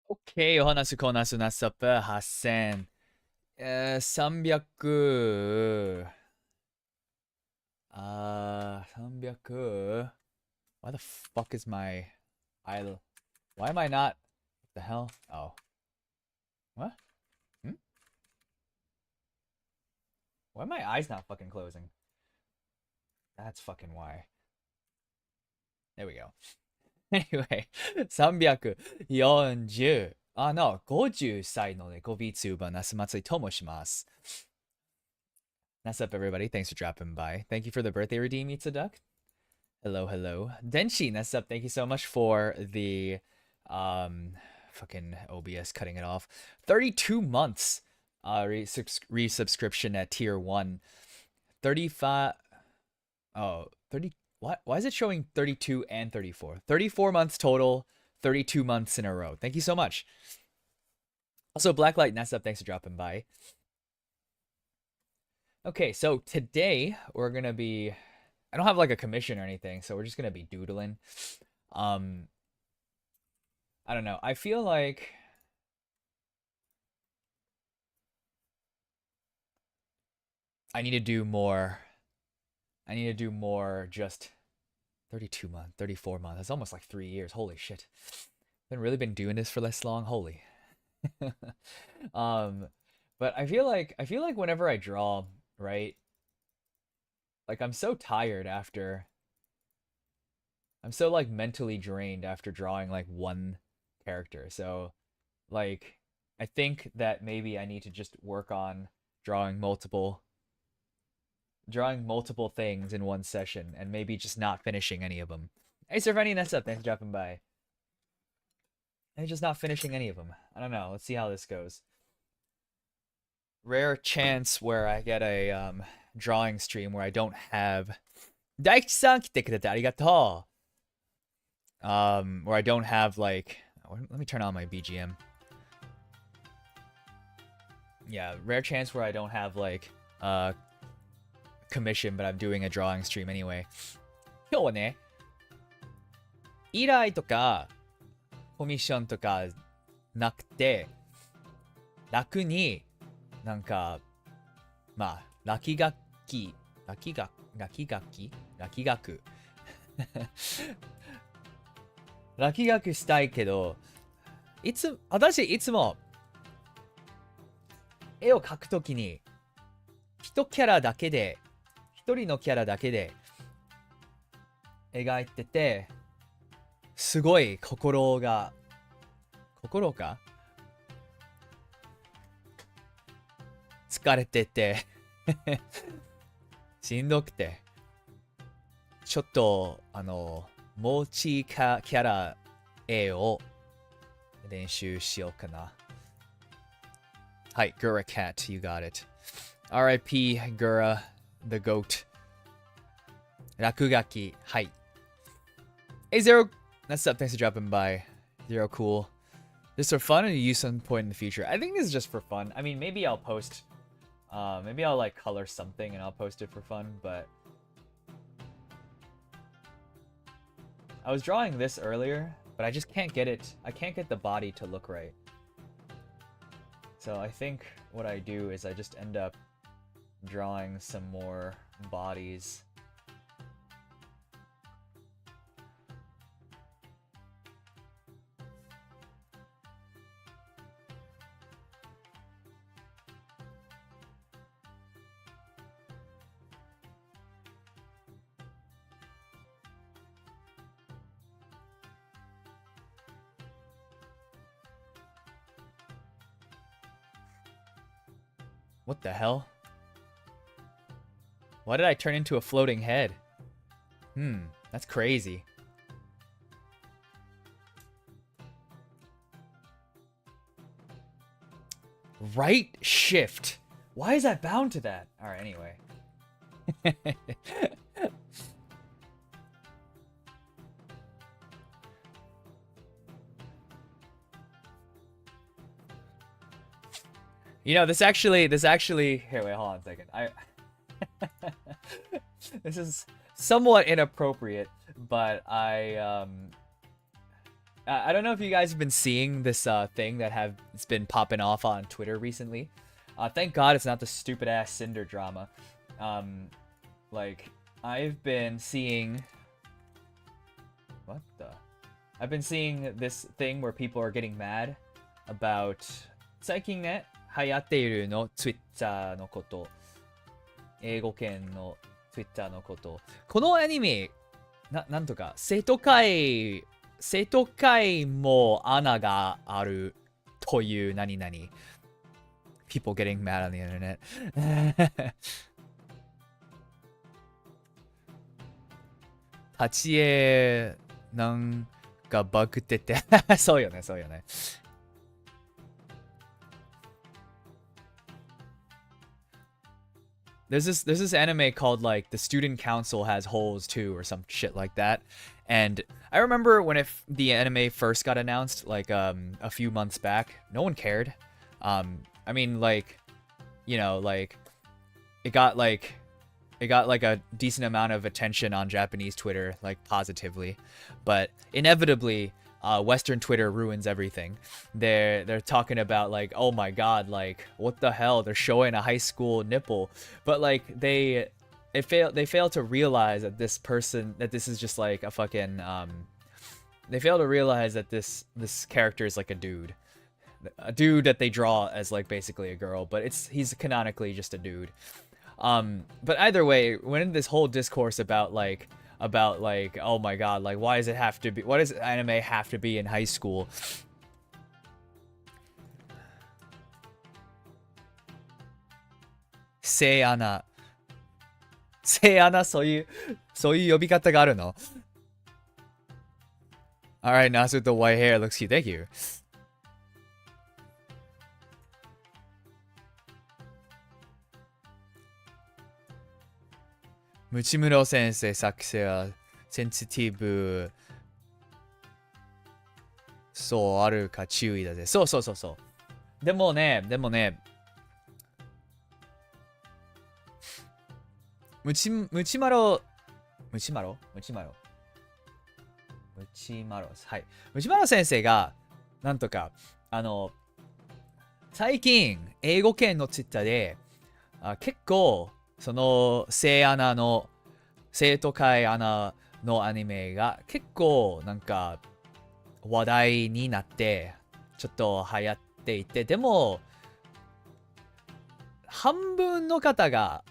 오케이, 호나스 코나스 나서프 하센. 300. 300. Why the fuck is my idle? Why am I not? What the hell? Oh. What? Hmm? Why are my eyes not fucking closing? That's fucking why. There we go. Anyway, 340. No, 50歳のね、VTuber ナス祭りと申します。What's up, everybody? Thanks for dropping by. Thank you for the birthday redeem, Eats a Duck. Hello, hello. Denshi, that's up. Thank you so much for the fucking OBS cutting it off. 32 months resubscription at tier 1. 35 Oh, 30 what? Why is it showing 32 and 34? 34 months total, 32 months in a row. Thank you so much. Also, Blacklight Nessa, thanks for dropping by. Okay, so today we're gonna be I don't have like a commission or anything, so we're just gonna be doodling. Um I don't know. I feel like I need to do more. I need to do more just 32 months, 34 months. That's almost like 3 years. Holy shit. Been really been doing this for this long. Holy. um but I feel like whenever I draw, right? Like I'm so tired after I'm so like mentally drained after drawing like one character. So like I think that maybe I need to just work on drawing multiple drawing multiple things in one session and maybe just not finishing any of them. Hey, Sir Fanny, that's up. Thanks for dropping by. And just not finishing any of them. I don't know. Let's see how this goes. Rare chance where I get a drawing stream where I don't have Daichi-san 来てくれてありがとう. Where I don't have like let me turn on my BGM. Yeah, rare chance where I don't have like commission, but I'm doing a drawing stream anyway. 今日はね、依頼とかコミッションとかなくて、楽になんかまあ落書きしたいけど、私いつも絵を描くときに一人のキャラだけで描いてて、すごい心が疲れててしんどくて、ちょっともうちキャラ絵を練習しようかな。はい、Gura Cat, you got it. RIP Gura, the goat. 落書き、はい。Hey Zero, that's up. Thanks for dropping by. Zero, cool. This for fun or use some point in the future? I think this is just for fun. I mean, maybe I'll post. Maybe I'll like color something and I'll post it for fun. But I was drawing this earlier, but I just can't get it. I can't get the body to look right. So I think what I do is I just end up drawing some more bodies. What the hell? Why did I turn into a floating head? That's crazy. Right shift. Why is that bound to that? Alright, anyway. You know, this actually, here, wait, hold on a second. This is somewhat inappropriate, but I don't know if you guys have been seeing this thing that it's been popping off on Twitter recently. Thank God it's not the stupid ass Cinder drama. Like I've been seeing I've been seeing this thing where people are getting mad about 最近ね流行っているの Twitter のこと、英語圏の Twitter のこと、このアニメなんとか生徒会も穴があるという何々 people getting mad on the internet 立ち絵なんかバグっててそうよね。There's this anime called like the student council has holes too or some shit like that. And I remember when the anime first got announced like a few months back, no one cared. I mean like, you know, like it got like a decent amount of attention on Japanese Twitter, like positively, but inevitably Western Twitter ruins everything. They're talking about like, oh my god, like what the hell? They're showing a high school nipple, but like they fail to realize that this is just like a fucking they fail to realize that this character is like a dude that they draw as like basically a girl, but he's canonically just a dude. But either way, when this whole discourse about like oh my god, like why does anime have to be in high school? Seiana そういう呼び方があるの? Alright, Nasu with the white hair looks cute. Thank you. 内室先生作成はセンシティブそうあるか注意だぜ。そう。でもね、ムチマロ、はい。ムチマロ先生が、なんとか、最近、英語圏のツイッターで、結構、その、生徒会アナのアニメが結構、なんか、話題になって、ちょっと流行っていて、でも、半分の方が、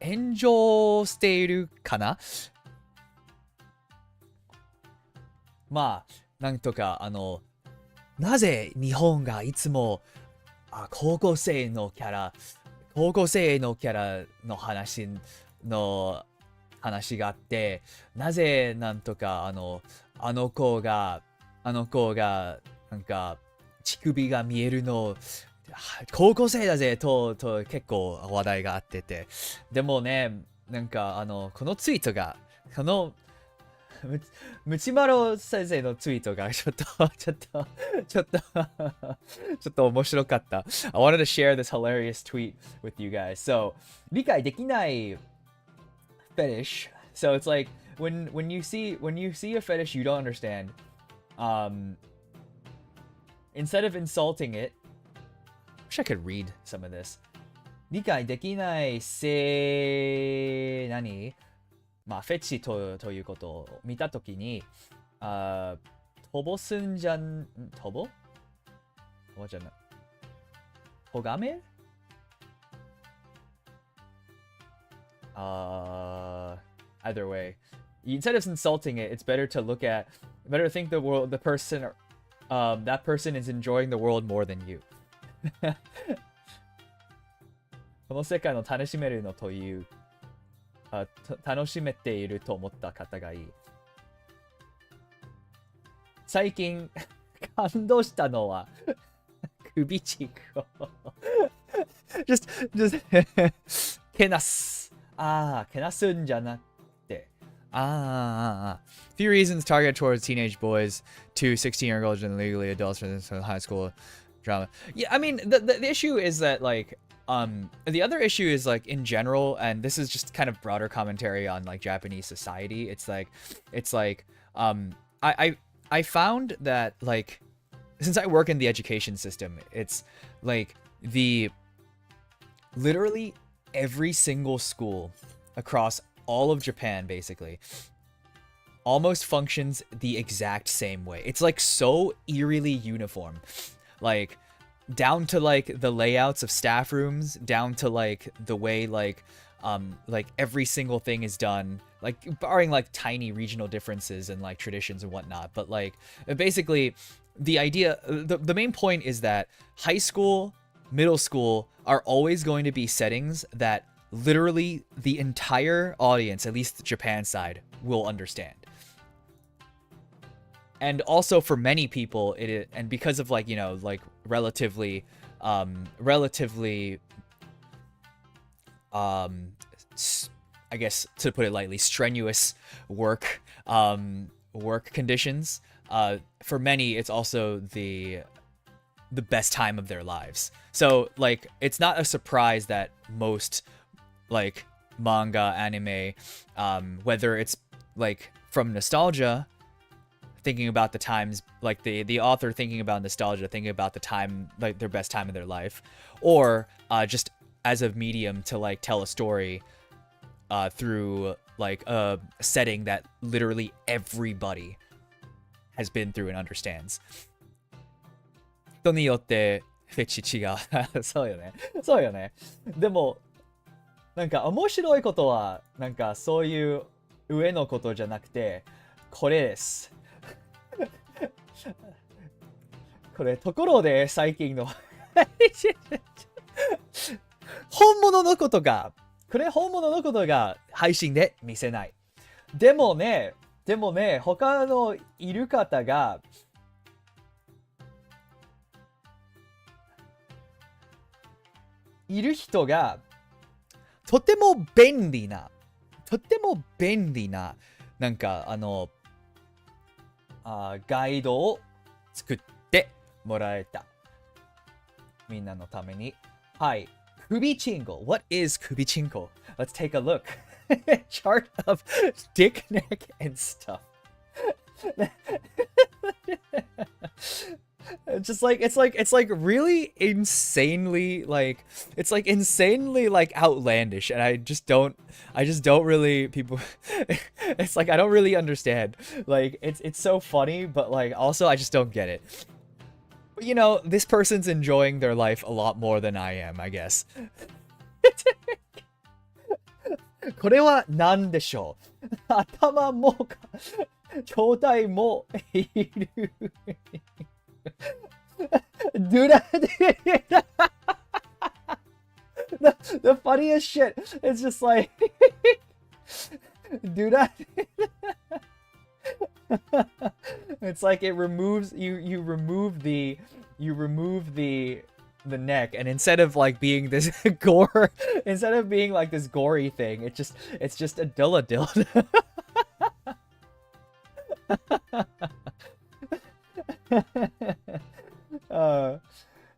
炎上しているかな。まあなんとかなぜ日本がいつも高校生のキャラの話があって、なぜなんとかあの子がなんか乳首が見えるの高校生だぜと結構話題があってて、でもね、なんかこのツイートがムチマロ先生のツイートがちょっと面白かった。I wanted to share this hilarious tweet with you guys. So 理解できない fetish. So it's like when you see a fetish you don't understand. Instead of insulting it, I wish I could read some of this. 理解できないまあフェチということを見たときに、飛ぼすんじゃん、飛ぼじゃない。とがめeither way. Instead of insulting it, it's better to think that person is enjoying the world more than you. この世界の楽しめるのという楽しめていると思った方がいい。最近感動したのは首チークをjust けなすんじゃなくてFew reasons targeted towards teenage boys to 16-year olds and legally adults from high school drama. Yeah, I mean the issue is that like the other issue is like in general, and this is just kind of broader commentary on like Japanese society. It's like I I found that, like, since I work in the education system, it's like literally every single school across all of Japan, basically, almost functions the exact same way. It's like so eerily uniform. Like, down to like the layouts of staff rooms, down to like the way like every single thing is done, like barring like tiny regional differences and like traditions and whatnot. But like basically the idea, the main point is that high school, middle school are always going to be settings that literally the entire audience, at least the Japan side, will understand. And also for many people, and because of like, you know, like relatively I guess, to put it lightly, strenuous work conditions, for many it's also the best time of their lives. So like it's not a surprise that most like manga, anime, whether it's like from nostalgia, thinking about the times, like the author thinking about nostalgia, thinking about the time, like their best time of their life, or just as a medium to like tell a story through like a setting that literally everybody has been through and understands. 人によってフェチ違う。そうよね。そうよね。でも、なんか面白いことは、なんかそういう上のことじゃなくて、これです。これ、ところで最近の本物のことが、本物のことが配信で見せない。でもね、他のいる方が、いる人が、とても便利な、なんか、ガイドを作ってもらえた。みんなのために。はい。首チンコ。What is 首チンコ? Let's take a look. Chart of dick, neck, and stuff. Just like it's like really insanely like outlandish, and I just don't really people it's like I don't really understand. Like it's so funny, but like also I just don't get it. But you know, this person's enjoying their life a lot more than I am, I guess. これは何でしょう。頭も兄弟もいる。the funniest shit is just like it's like it removes you remove the neck, and instead of like being this instead of being like this gory thing, it's just a dildo.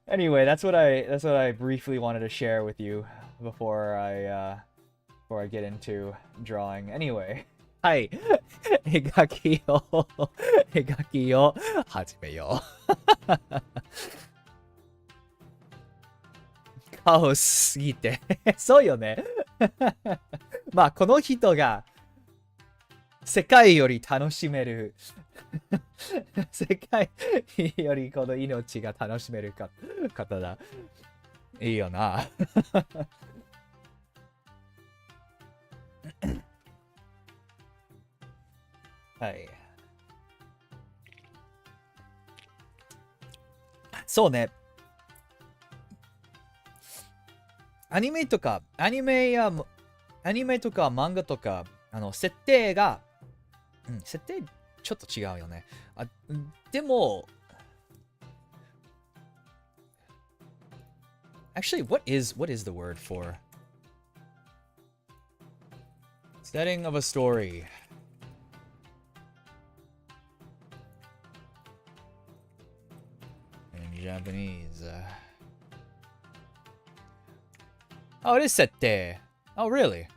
Anyway, that's what I briefly wanted to share with you before I get into drawing. Anyway, はい、描きを始めよう。カオスすぎてそうよね。まあこの人が世界より楽しめる世界よりこの命が楽しめる方だ。いいよな。はい。そうね。アニメとか漫画とか、設定が、設定ちょっと違うよね。でも、actually, what is the word for setting of a story? In Japanese. Oh, it is 設定. Oh, really?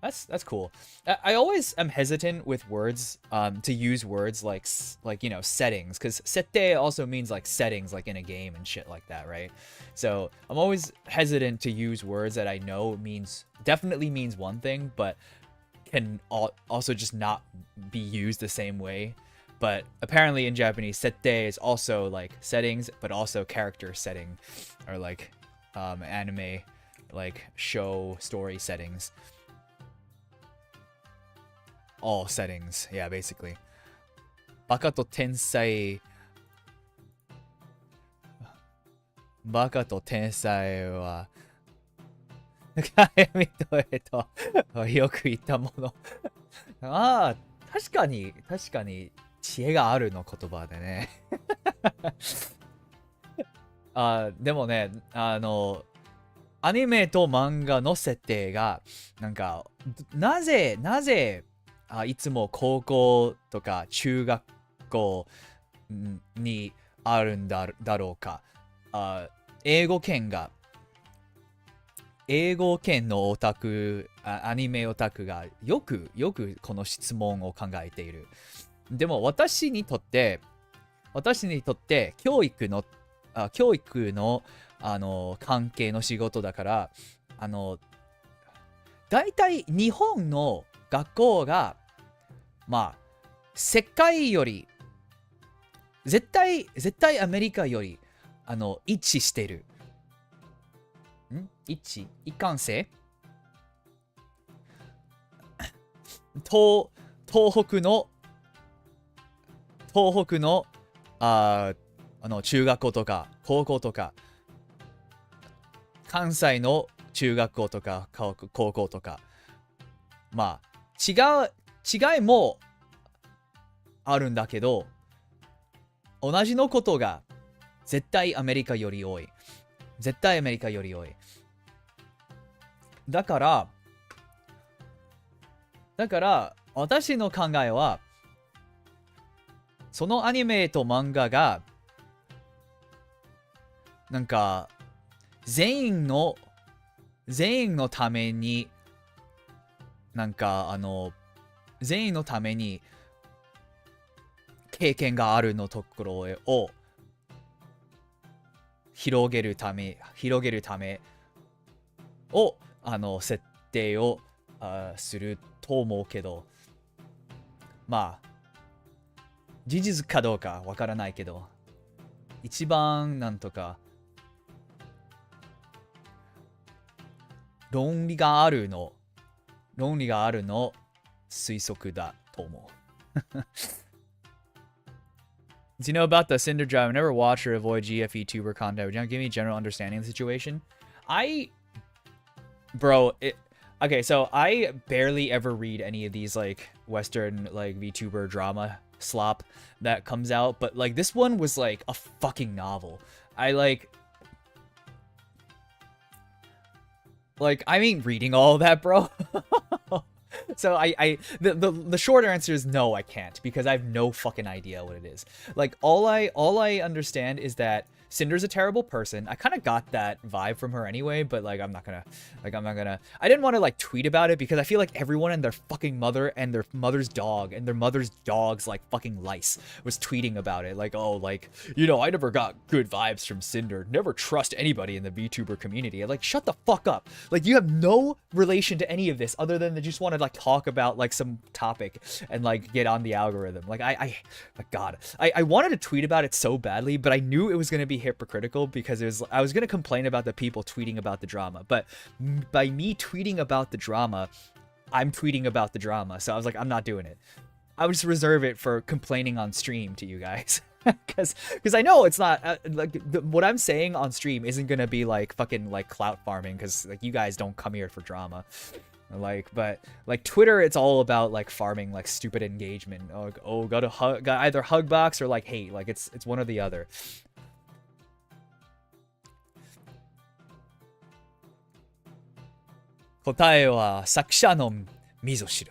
That's cool. I always am hesitant with words to use words like settings, because sette also means like settings like in a game and shit like that, right? So I'm always hesitant to use words that I know definitely means one thing, but can also just not be used the same way. But apparently in Japanese, sette is also like settings, but also character setting, or like anime like show story settings. All settings, yeah, basically. バカと天才は鏡と絵とよく言ったもの。ああ、確かに知恵があるの言葉でね。でもね、アニメと漫画の設定がなんかなぜいつも高校とか中学校にあるんだろうか。英語圏のオタク、アニメオタクがよくこの質問を考えている。でも私にとって教育の関係の仕事だから、だいたい日本の学校がまあ世界より絶対アメリカより一致してる。一貫性東北の中学校とか高校とか、関西の中学校とか高校とか、まあ違いもあるんだけど、同じのことが絶対アメリカより多い。だから私の考えは、そのアニメと漫画がなんか全員のために全員のために経験があるのところを広げるためを設定をすると思うけど、まあ事実かどうかわからないけど、一番なんとか論理があるの推測だと思う。Do you know about the Cinder Drive? I never watch or avoid GFE tuber content. Would you give me a general understanding of the situation? Okay, so I barely ever read any of these like Western like VTuber drama slop that comes out, but like this one was like a fucking novel. I mean reading all of that, bro. So the short answer is no, I can't, because I have no fucking idea what it is. Like all I understand is that Cinder's a terrible person. I kind of got that vibe from her anyway, but like I'm not gonna I didn't want to like tweet about it because I feel like everyone and their fucking mother and their mother's dog and their mother's dog's like fucking lice was tweeting about it, like, oh, like, you know, I never got good vibes from Cinder, never trust anybody in the VTuber community. I'm like, shut the fuck up. Like, you have no relation to any of this other than they just want to like talk about like some topic and like get on the algorithm. Like I wanted to tweet about it so badly, but I knew it was gonna be hypocritical because I was gonna complain about the people tweeting about the drama, but by me tweeting about the drama, I'm tweeting about the drama. So I was like, I'm not doing it. I would just reserve it for complaining on stream to you guys. Because I know it's not what I'm saying on stream isn't gonna be like fucking like clout farming, because like you guys don't come here for drama. But like Twitter, it's all about like farming like stupid engagement. Got either hug box or like hate. Like it's one or the other. 答えは作者の味噌汁。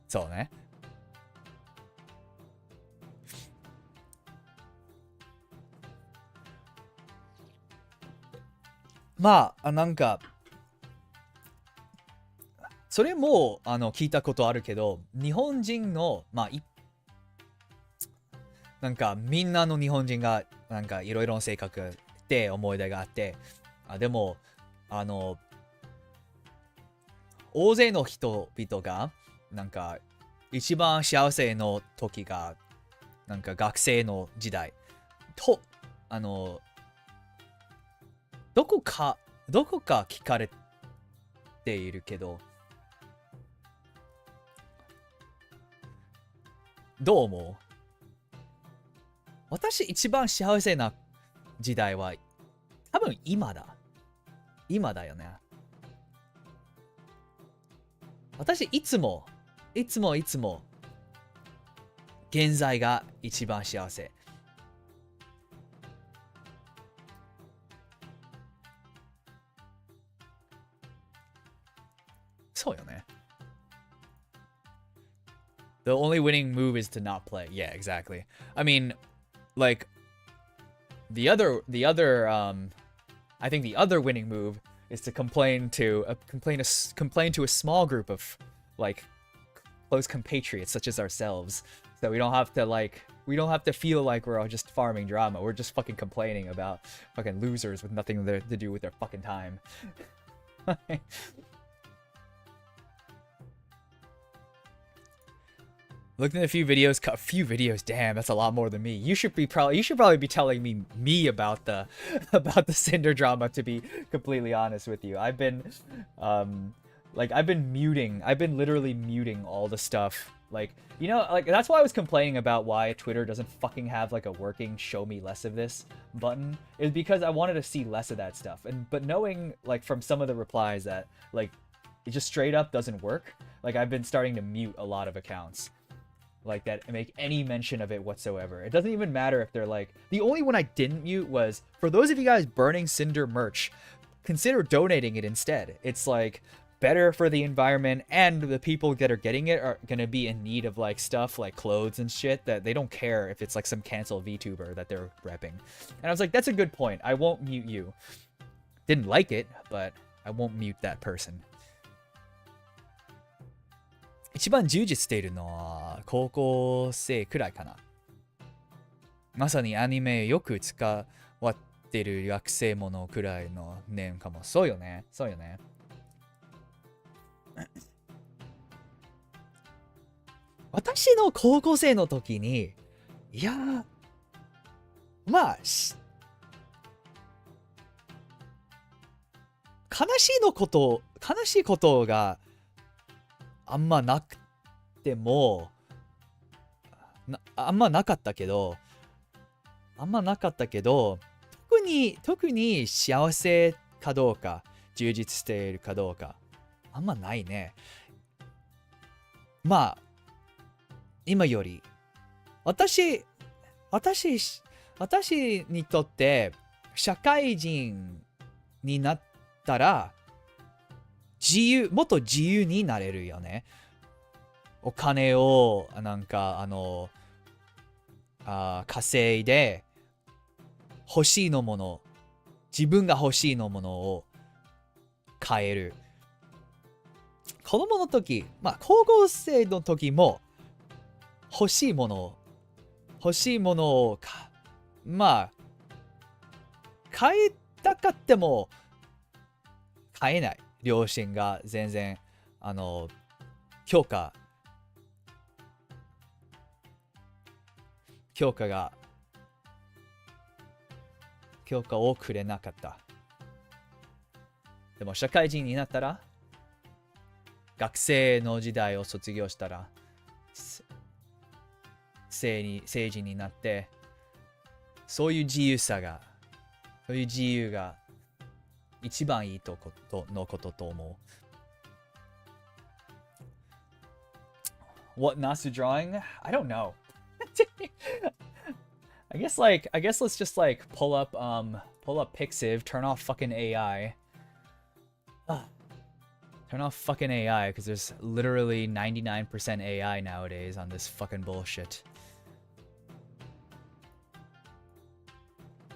そうね。まあ、なんかそれも聞いたことあるけど、日本人のなんかみんなの日本人がなんかいろいろな性格で思い出があって、でも大勢の人々がなんか一番幸せの時がなんか学生の時代とどこか聞かれているけど、どう思う？私一番幸せな時代は多分今だよね。私いつも現在が一番幸せ。そうよね。The only winning move is to not play. Yeah, exactly. I mean, like the other I think the other winning move is to complain to a small group of like close compatriots such as ourselves, so we don't have to feel like we're all just farming drama. We're just fucking complaining about fucking losers with nothing to do with their fucking time. Looked at a few videos. Damn, that's a lot more than me. You should probably be telling me about the Cinder drama, to be completely honest with you. I've been literally muting all the stuff. Like, you know, like that's why I was complaining about why Twitter doesn't fucking have like a working show me less of this button, is because I wanted to see less of that stuff. But knowing like from some of the replies that like it just straight up doesn't work, like I've been starting to mute a lot of accounts like that and make any mention of it whatsoever. It doesn't even matter if they're like, the only one I didn't mute was, for those of you guys burning Cinder merch, consider donating it instead. It's like better for the environment, and the people that are getting it are gonna be in need of like stuff like clothes and shit that they don't care if it's like some cancel VTuber that they're repping. And I was like, that's a good point. I won't mute you. Didn't like it, but I won't mute that person. 一番充実しているのは高校生くらいかな。まさにアニメよく使わってる学生ものくらいの年かも。そうよね。そうよね。私の高校生の時に、いやー、まあ、悲しいことがあんまなくても、あんまなかったけど、特に幸せかどうか、充実しているかどうか、あんまないね。まあ、今より、私にとって社会人になったらもっと自由になれるよね。お金をなんか稼いで欲しいのもの、自分が欲しいのものを買える。子供の時、まあ高校生の時も欲しいものをまあ買いたかっても買えない。両親が全然許可をくれなかった。でも社会人になったら、学生の時代を卒業したら、成人になって、そういう自由が一番いいのことと思う。What Nasu drawing? I don't know. I guess let's just like pull up Pixiv, turn off fucking AI. Turn off fucking AI, because there's literally 99% AI nowadays on this fucking bullshit.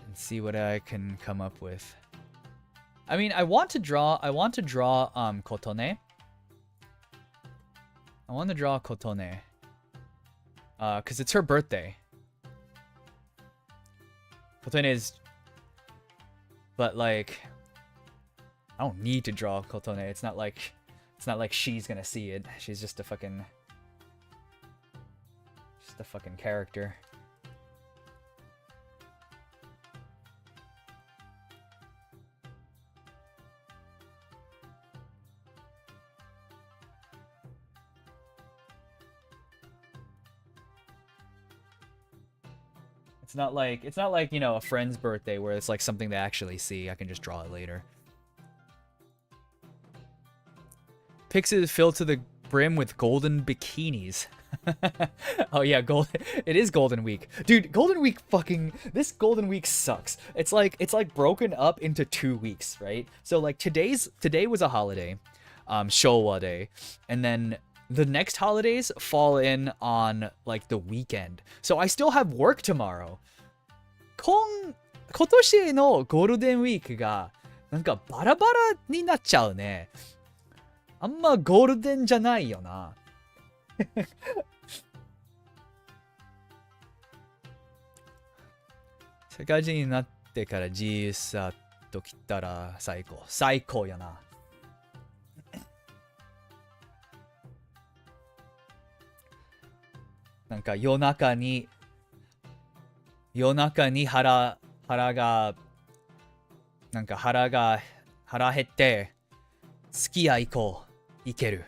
And see what I can come up with. I mean, I want to draw Kotone. I want to draw Kotone. Because it's her birthday. Kotone is... But, like... I don't need to draw Kotone. It's not like she's gonna see it. She's just a fucking... Just a fucking character. It's not like, you know, a friend's birthday where it's like something they actually see. I can just draw it later. Pixies filled to the brim with golden bikinis. Oh yeah, it is Golden Week. Dude, Golden Week this Golden Week sucks. It's like broken up into 2 weeks, right? So like today was a holiday, Showa Day, and then the next holidays fall in on like the weekend. So I still have work tomorrow. 今年のゴールデンウィークがなんかバラバラになっちゃうね。あんまゴールデンじゃないよな。社会人になってから自由さときたら最高やな。なんか夜中に腹減ってすき家行ける。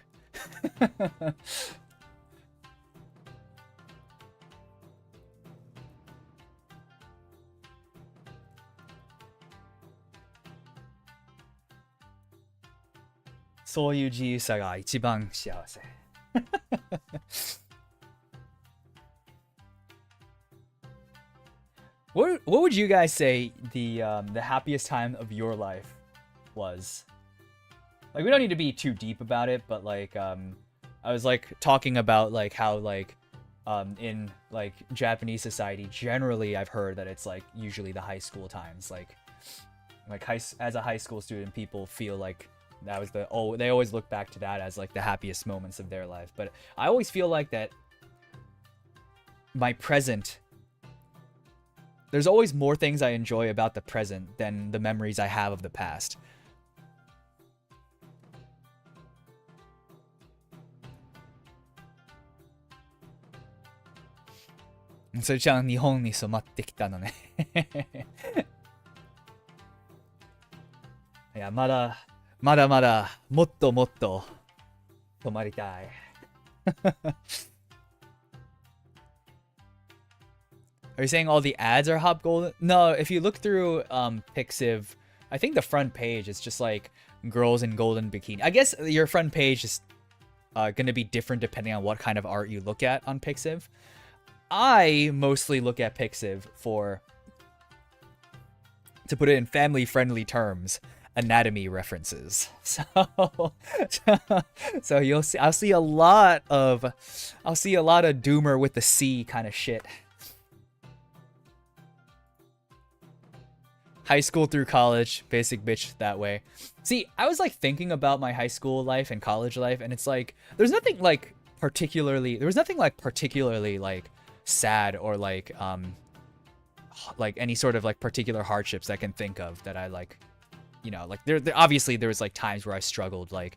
そういう自由さが一番幸せ。What would you guys say the happiest time of your life was? Like, we don't need to be too deep about it, but like I was like talking about like how like in like Japanese society generally I've heard that it's like usually the high school times, like as a high school student people feel like that was they always look back to that as like the happiest moments of their life. But I always feel like that my present, there's always more things I enjoy about the present than the memories I have of the past. So ちゃん日本に染まってきたのね。いや、まだもっと泊まりたい。Are you saying all the ads are Hop Golden? No, if you look through Pixiv, I think the front page is just like girls in golden bikini. I guess your front page is going to be different depending on what kind of art you look at on Pixiv. I mostly look at Pixiv for, to put it in family-friendly terms, anatomy references. So you'll see, I'll see a lot of doomer with the C kind of shit. High school through college, basic bitch that way. See, I was like thinking about my high school life and college life, and it's like there was nothing like particularly like sad or like any sort of like particular hardships I can think of that I like, you know, like there obviously there was like times where I struggled like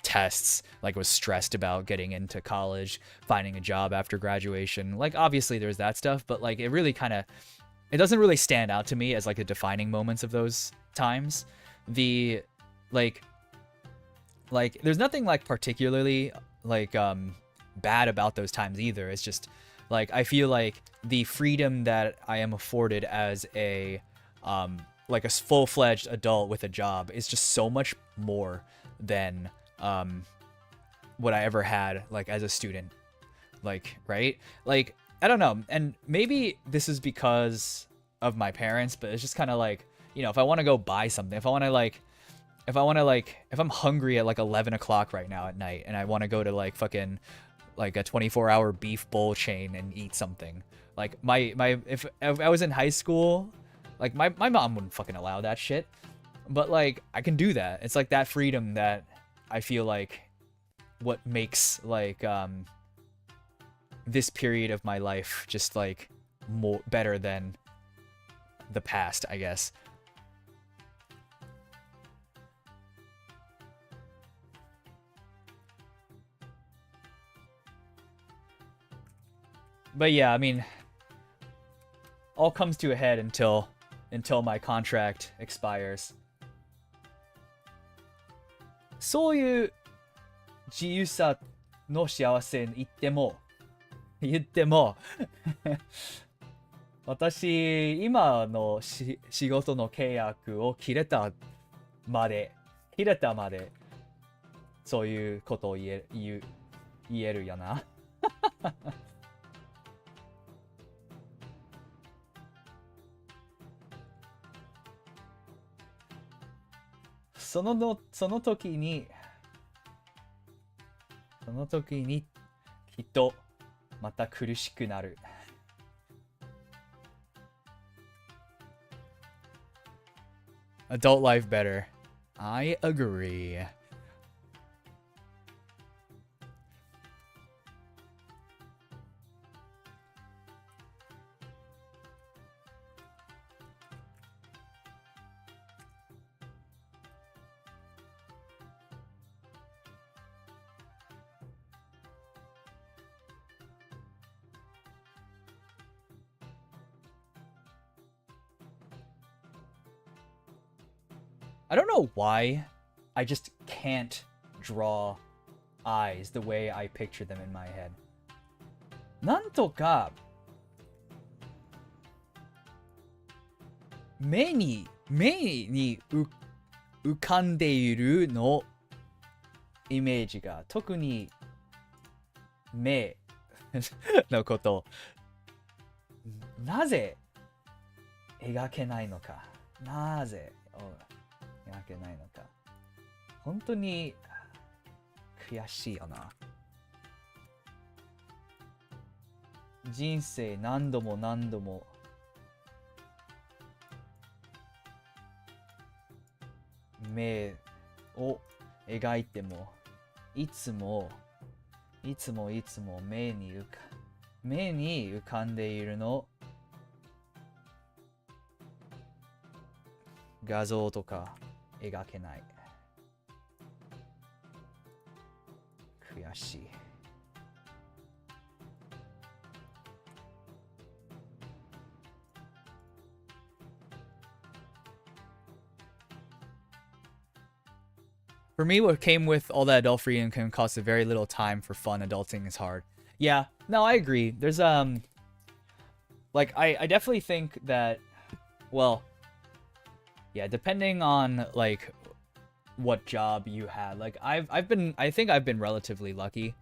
tests, like was stressed about getting into college, finding a job after graduation. Like obviously there's that stuff, but like it really kind of, it doesn't really stand out to me as like the defining moments of those times. The like there's nothing like particularly like bad about those times either. It's just like I feel like the freedom that I am afforded as a like a full-fledged adult with a job is just so much more than what I ever had like as a student. Like, right? Like I don't know, and maybe this is because of my parents, but it's just kind of like, you know, if I want to go buy something, if I'm hungry at like 11 o'clock right now at night and I want to go to like fucking like a 24-hour beef bowl chain and eat something, like if I was in high school, like my mom wouldn't fucking allow that shit, but like I can do that. It's like that freedom that I feel like what makes like this period of my life just like more better than the past, I guess. But yeah, I mean, all comes to a head until my contract expires. そういう自由さの幸せ言っても私今の仕事の契約を切れたまでそういうことを言えるやな。その時にきっとまた苦しくなる。Adult life better. I agree. I don't know why I just can't draw eyes the way I picture them in my head. なんとか目に浮かんでいるのイメージが特に目のことなぜ描けないのか描けないのか本当に悔しいよな。人生何度も目を描いてもいつも目に浮かんでいるの画像とか描けない。悔しい。For me, what came with all that adult freedom can cost a very little time for fun. Adulting is hard. Yeah, no, I agree. There's like I definitely think that, well, yeah, depending on like what job you had. Like I think I've been relatively lucky,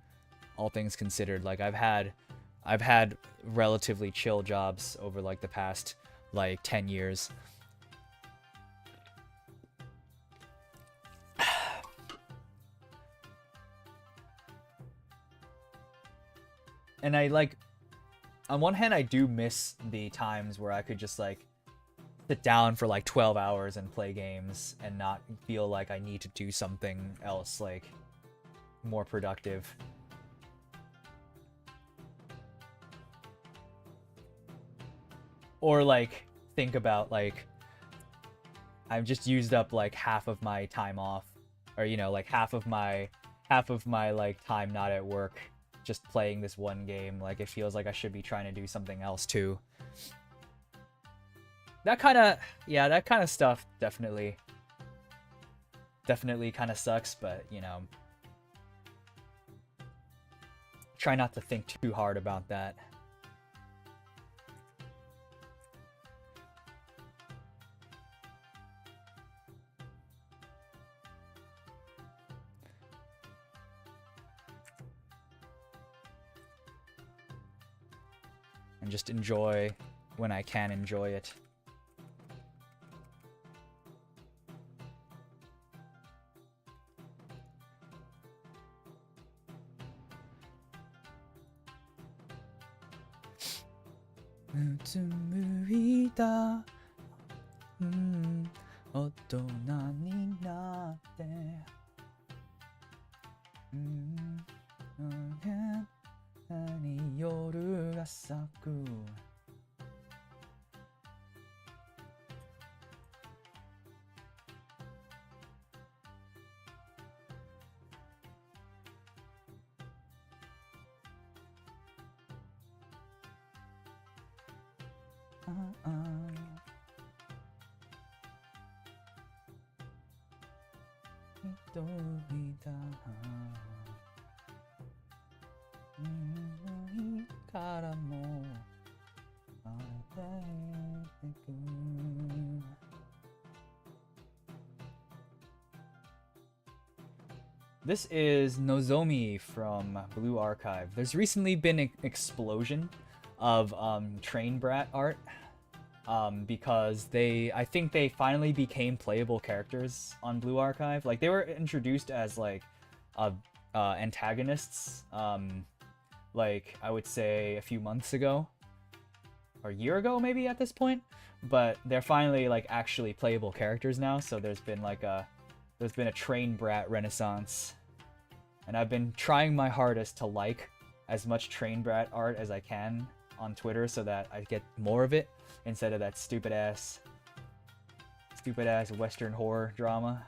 all things considered. Like I've had relatively chill jobs over like the past like 10 years. And I like, on one hand, I do miss the times where I could just like sit down for like 12 hours and play games and not feel like I need to do something else like more productive. Or like think about like I've just used up like half of my time off, or you know, like half of my like time not at work just playing this one game. Like it feels like I should be trying to do something else too. That kind of stuff definitely kind of sucks, but you know, try not to think too hard about that. And just enjoy when I can enjoy it. 夜が咲く This is Nozomi from Blue Archive. There's recently been an explosion of train brat art because I think they finally became playable characters on Blue Archive. Like they were introduced as like antagonists like I would say a few months ago or a year ago maybe at this point, but they're finally like actually playable characters now. So there's been a train brat renaissance, and I've been trying my hardest to like as much train brat art as I can on Twitter so that I get more of it instead of that stupid ass Western horror drama.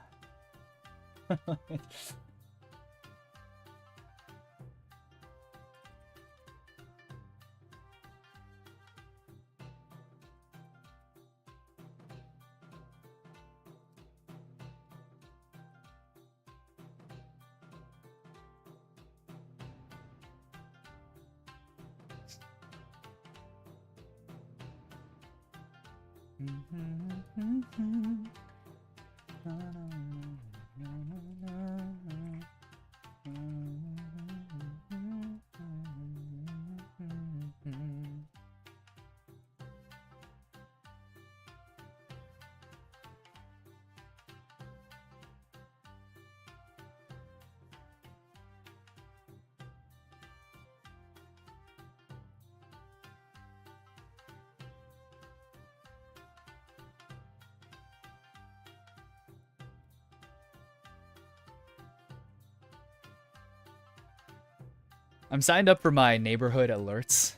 I'm signed up for my neighborhood alerts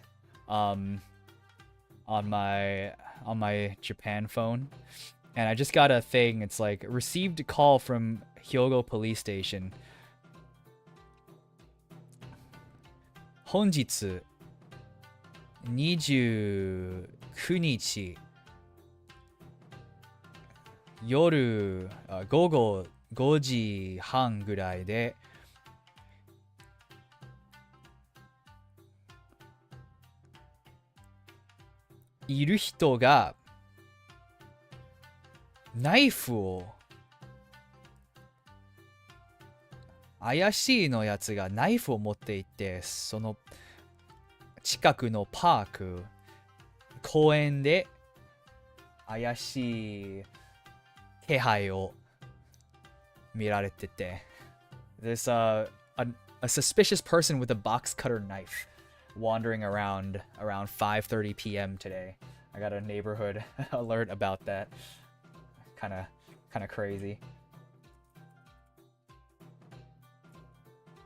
on my Japan phone, and I just got a thing. It's like received a call from Hyogo Police Station. 本日29日夜午後5時半ぐらいでいる人がナイフを怪しいのやつがナイフを持っていってその近くのパーク公園で怪しい気配を見られてて There's a suspicious person with a box cutter knife wandering around 5:30 p.m. today. I got a neighborhood alert about that. Kind of crazy.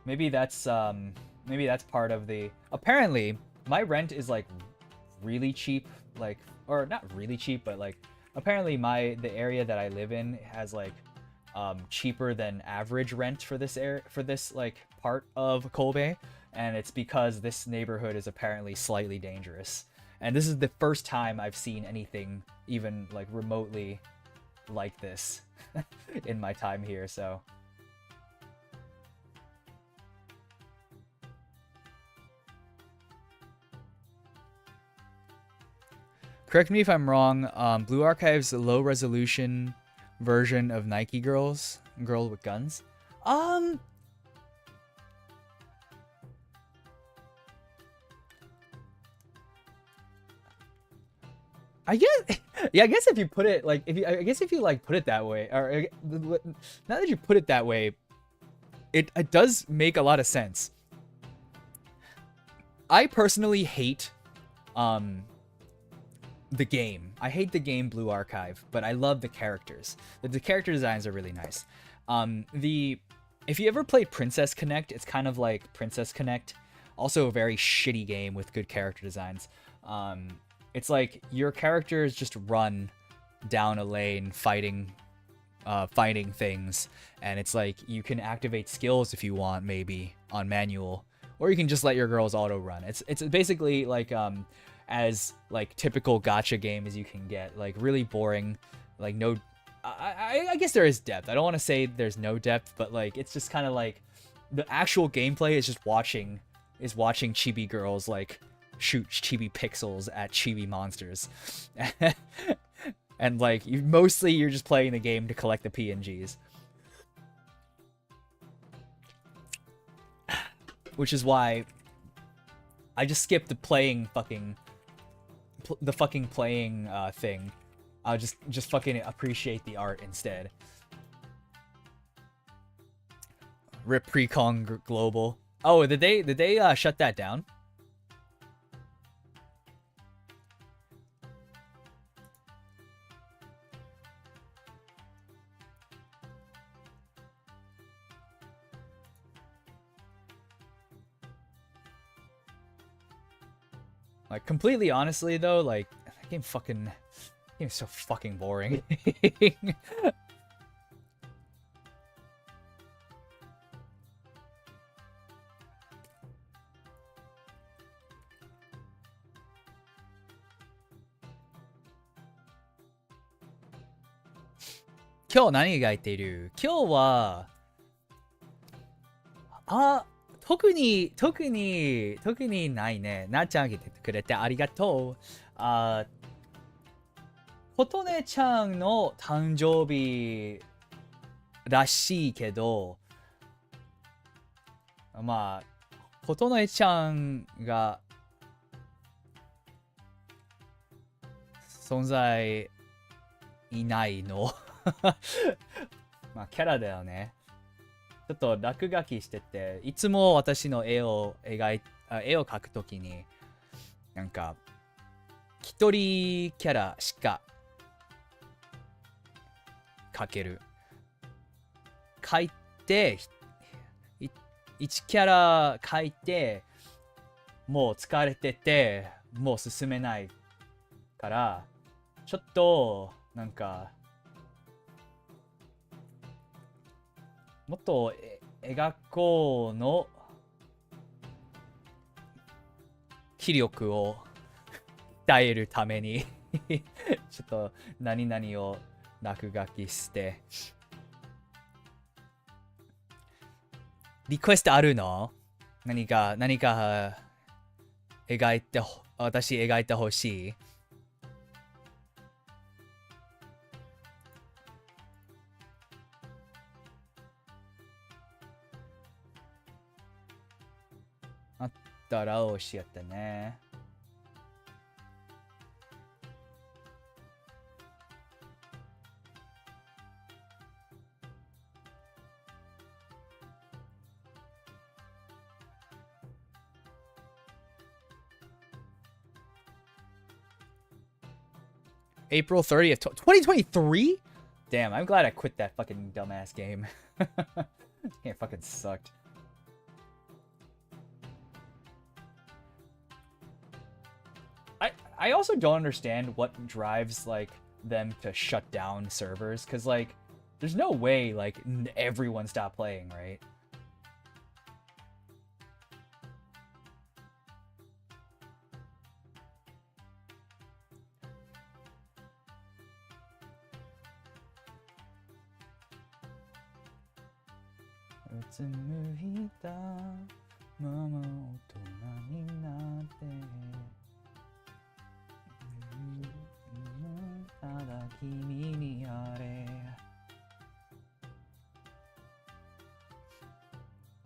Maybe that's part of the. Apparently, my rent is like really cheap, like or not really cheap, but like apparently the area that I live in has like cheaper than average rent for this like part of Kobe. And it's because this neighborhood is apparently slightly dangerous. And this is the first time I've seen anything even like remotely like this in my time here, so. Correct me if I'm wrong, Blue Archive's low resolution version of Nike Girl with Guns. I guess, yeah. I guess if you put it like, if you like put it that way, or now that you put it that way, it does make a lot of sense. I personally hate, the game. I hate the game Blue Archive, but I love the characters. The character designs are really nice. if you ever played Princess Connect, it's kind of like Princess Connect. Also a very shitty game with good character designs. It's like your characters just run down a lane fighting things, and it's like you can activate skills if you want, maybe on manual, or you can just let your girls auto run. It's basically like as like typical gacha game as you can get, like really boring, like no. I guess there is depth. I don't want to say there's no depth, but like it's just kind of like the actual gameplay is just watching chibi girls like shoot chibi pixels at chibi monsters. And like you're just playing the game to collect the PNGs. Which is why I just skipped the playing thing. I'll just fucking appreciate the art instead. Rip Precon Global. Oh, did they shut that down? Like completely honestly though, like that game is so fucking boring. Kyo, 何が言っている? 今日は特にないね。なっちゃん来てくれてありがとう。琴音ちゃんの誕生日らしいけど、まあ琴音ちゃんが存在いないの。まあキャラだよね。ちょっと落書きしてて、いつも私の絵を描くときになんか一人キャラしか描ける。描いて1キャラ描いてもう疲れててもう進めないからちょっとなんかもっと描こうの気力を鍛えるためにちょっと何々を落書きしてリクエストあるの？何か私描いてほしい？あったら教えてね。April 30th, 2023? Damn, I'm glad I quit that fucking dumbass game. It fucking sucked. I also don't understand what drives like them to shut down servers, because like there's no way like everyone stopped playing, right?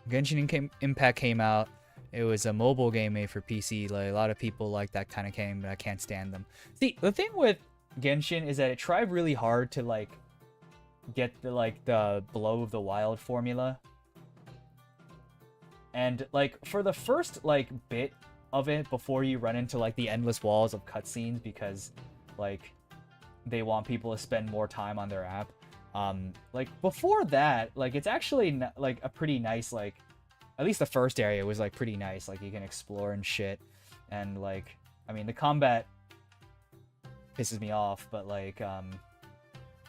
Genshin Impact came out. It was a mobile game made for PC. Like a lot of people like that kind of game, but I can't stand them. See, the thing with Genshin is that it tried really hard to like get the Blow of the Wild formula. And like for the first like bit of it before you run into like the endless walls of cutscenes because like they want people to spend more time on their app, Like before that, like it's actually like a pretty nice, like at least the first area was like pretty nice. Like you can explore and shit, and like I mean the combat pisses me off, but like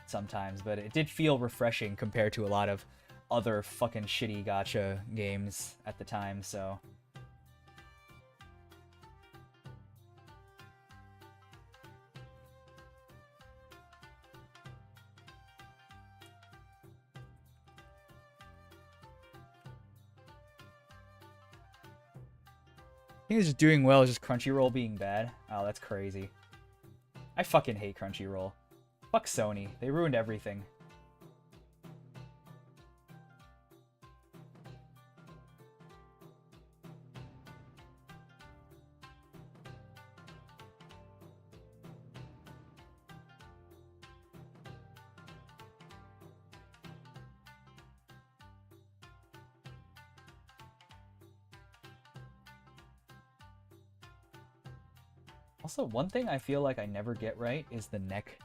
sometimes, but it did feel refreshing compared to a lot of other fucking shitty gacha games at the time. So. I think it's just doing well, just Crunchyroll being bad. Oh, that's crazy. I fucking hate Crunchyroll. Fuck Sony. They ruined everything. Also, one thing I feel like I never get right is the neck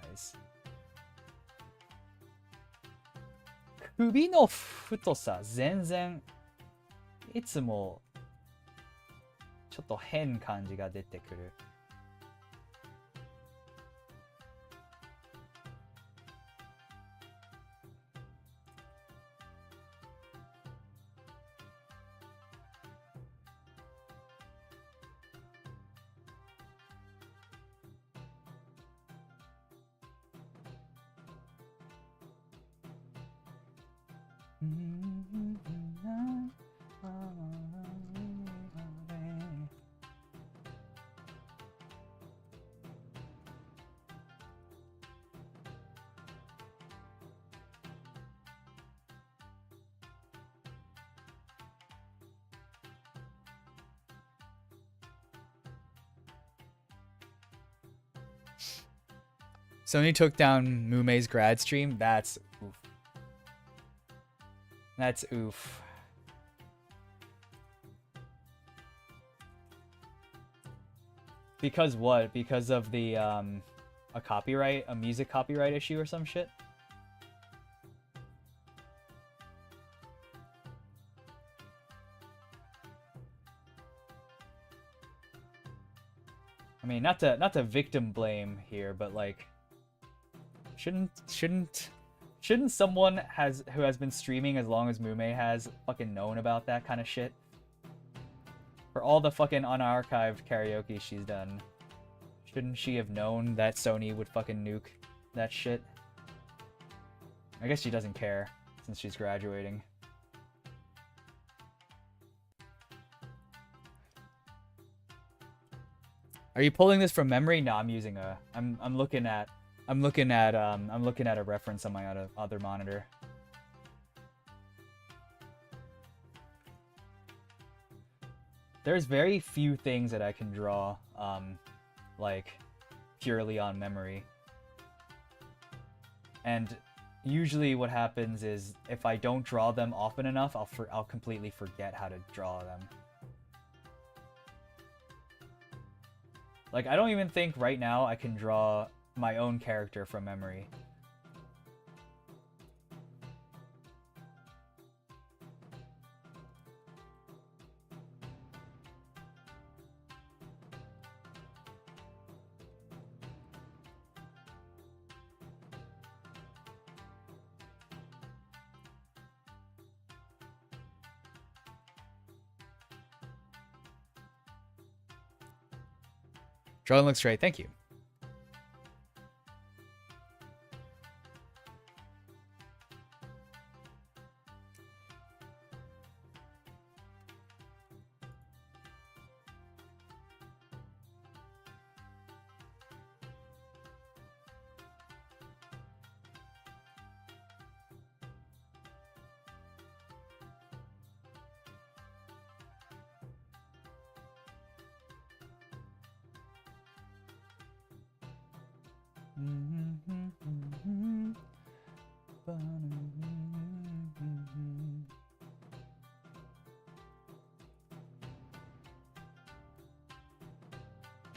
size. 首の太さ、全然いつもちょっと変感じが出てくる。Sony took down Mumei's grad stream. That's oof. That's oof. Because what? Because of the a music copyright issue or some shit? I mean, not to victim blame here, but like shouldn't someone who has been streaming as long as Mumei has fucking known about that kind of shit? For all the fucking unarchived karaoke she's done, shouldn't she have known that Sony would fucking nuke that shit? I guess she doesn't care since she's graduating. Are you pulling this from memory? No, I'm using a I'm looking at a reference on my other monitor. There's very few things that I can draw, like, purely on memory. And usually what happens is, if I don't draw them often enough, I'll completely forget how to draw them. Like, I don't even think right now I can draw my own character from memory. Drawing looks great, thank you.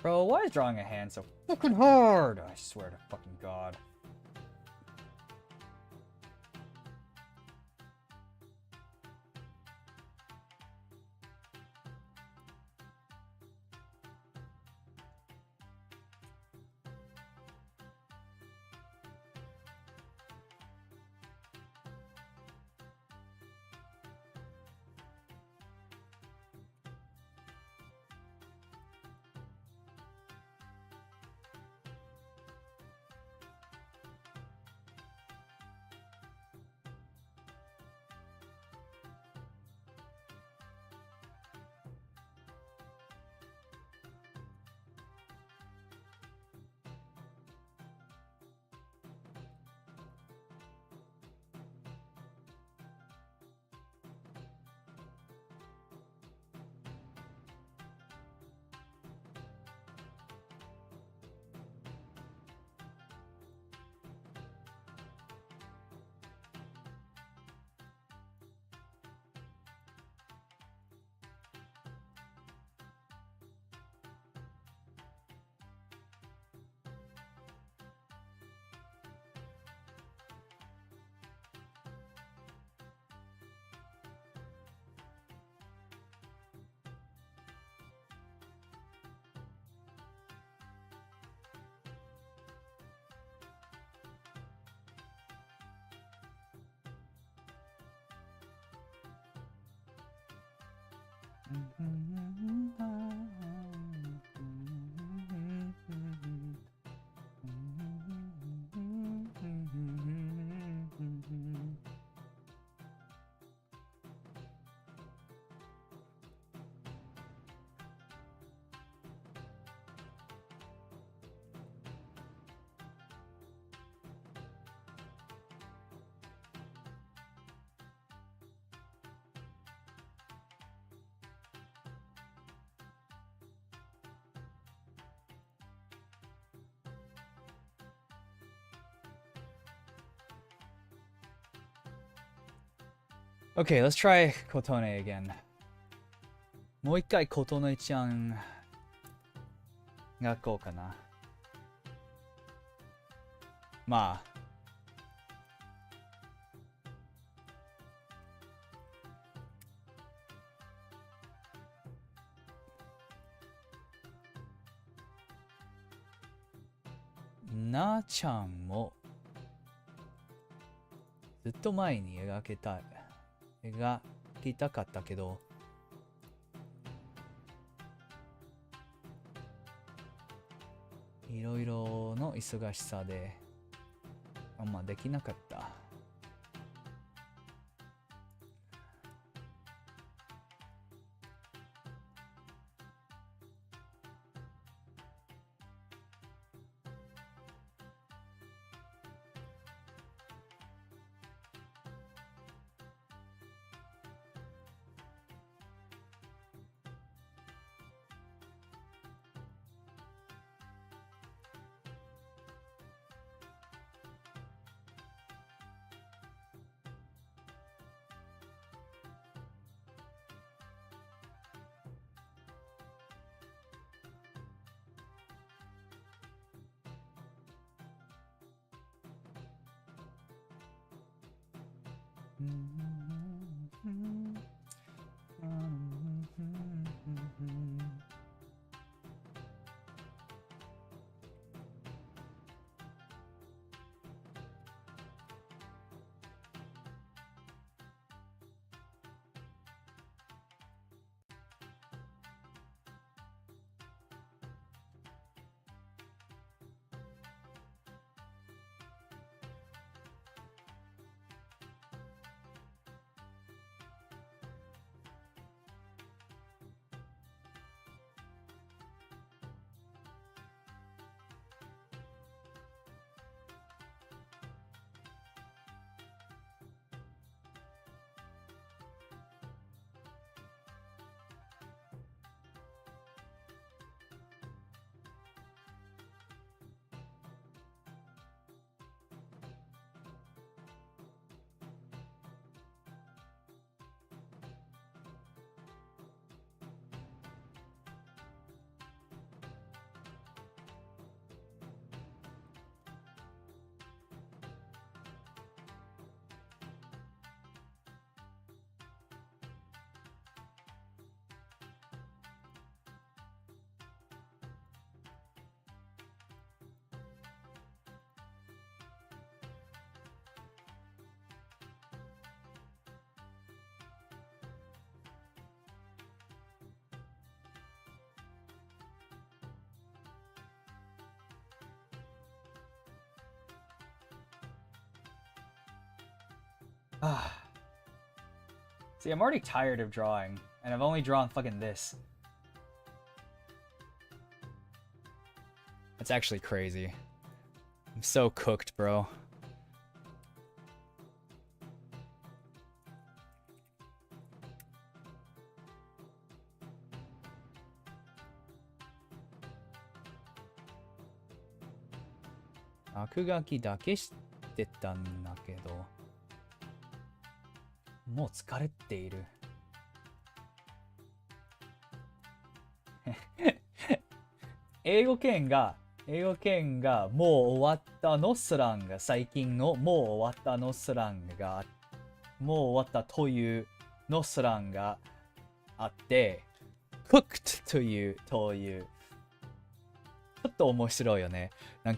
Bro, why is drawing a hand so fucking hard? I swear to fucking God. Okay, let's try Kotone again. もう一回Kotoneちゃんがこうかな。まあ。なちゃんもずっと前に描きたかったけど、いろいろの忙しさであんまできなかった。See, I'm already tired of drawing, and I've only drawn fucking this. That's actually crazy. I'm so cooked, bro.落書きだけしてたんだけど、もう疲れている。英語圏がもう終わったのスラング、最近のもう終わったのスラングが、もう終わったというのスラングがあって、cooked という、ちょっと面白いよね。なん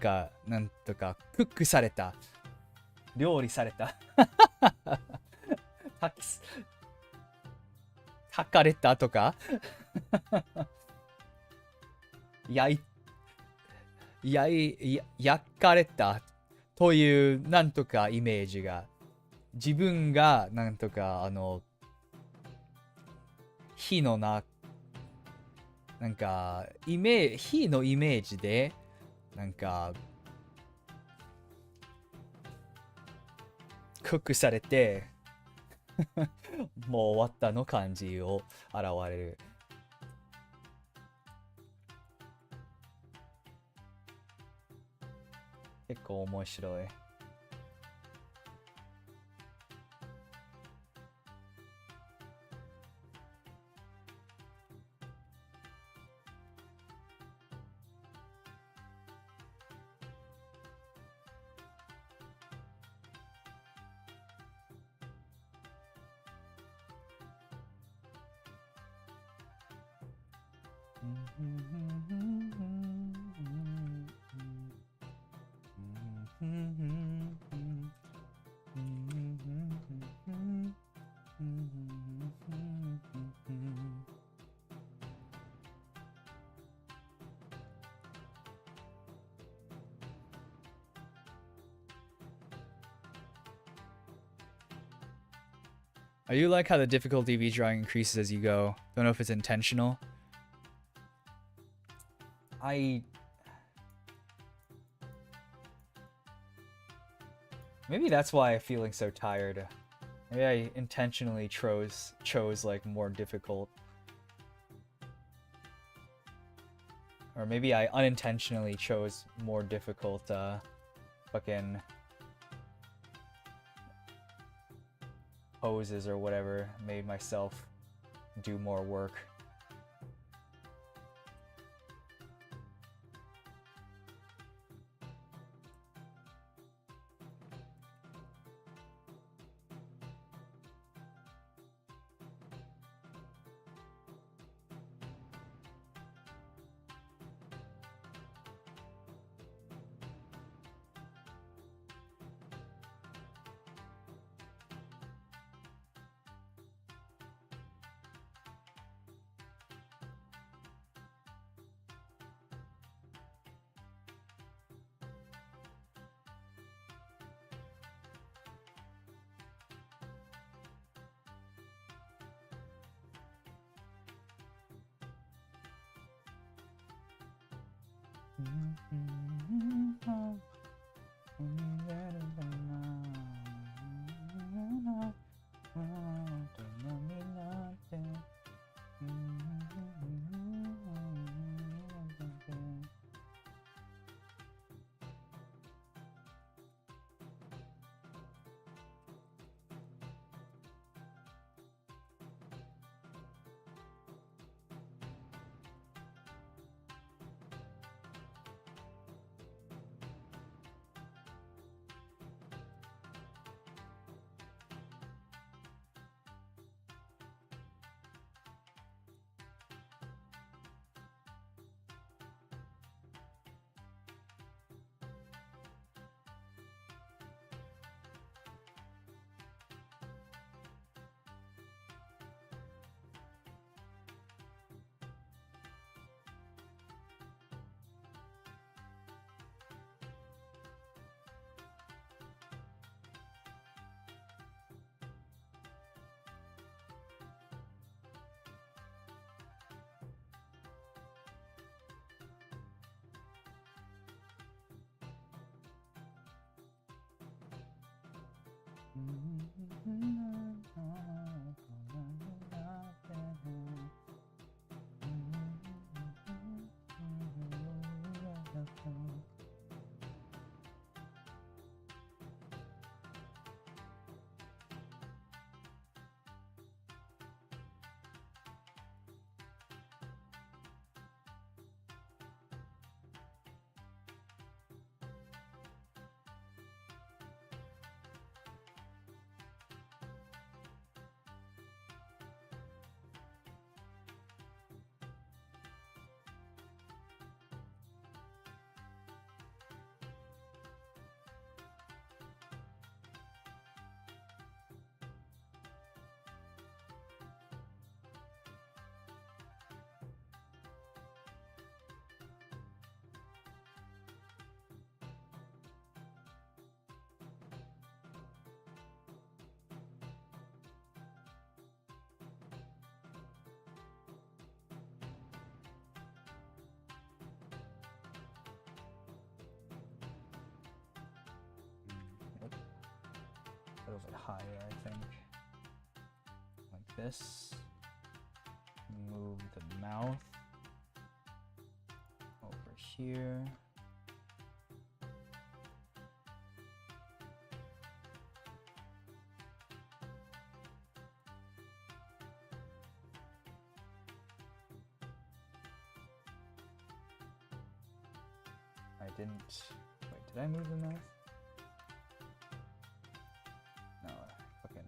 とか、クックされた。料理された。書かれたとか焼かれたというなんとかイメージが、自分がなんとか火のなんか火のイメージでなんかクックされてもう終わったの感じを現れる。結構面白い。Are you like how the difficulty of each drawing increases as you go? Don't know if it's intentional. Maybe that's why I'm feeling so tired. Maybe I intentionally chose like more difficult. Or maybe I unintentionally chose more difficult fucking poses or whatever, made myself do more work. little bit higher, I think. Like this. Move the mouth over here. I didn't. Wait, did I move the mouth? No, fucking.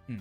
Hmm.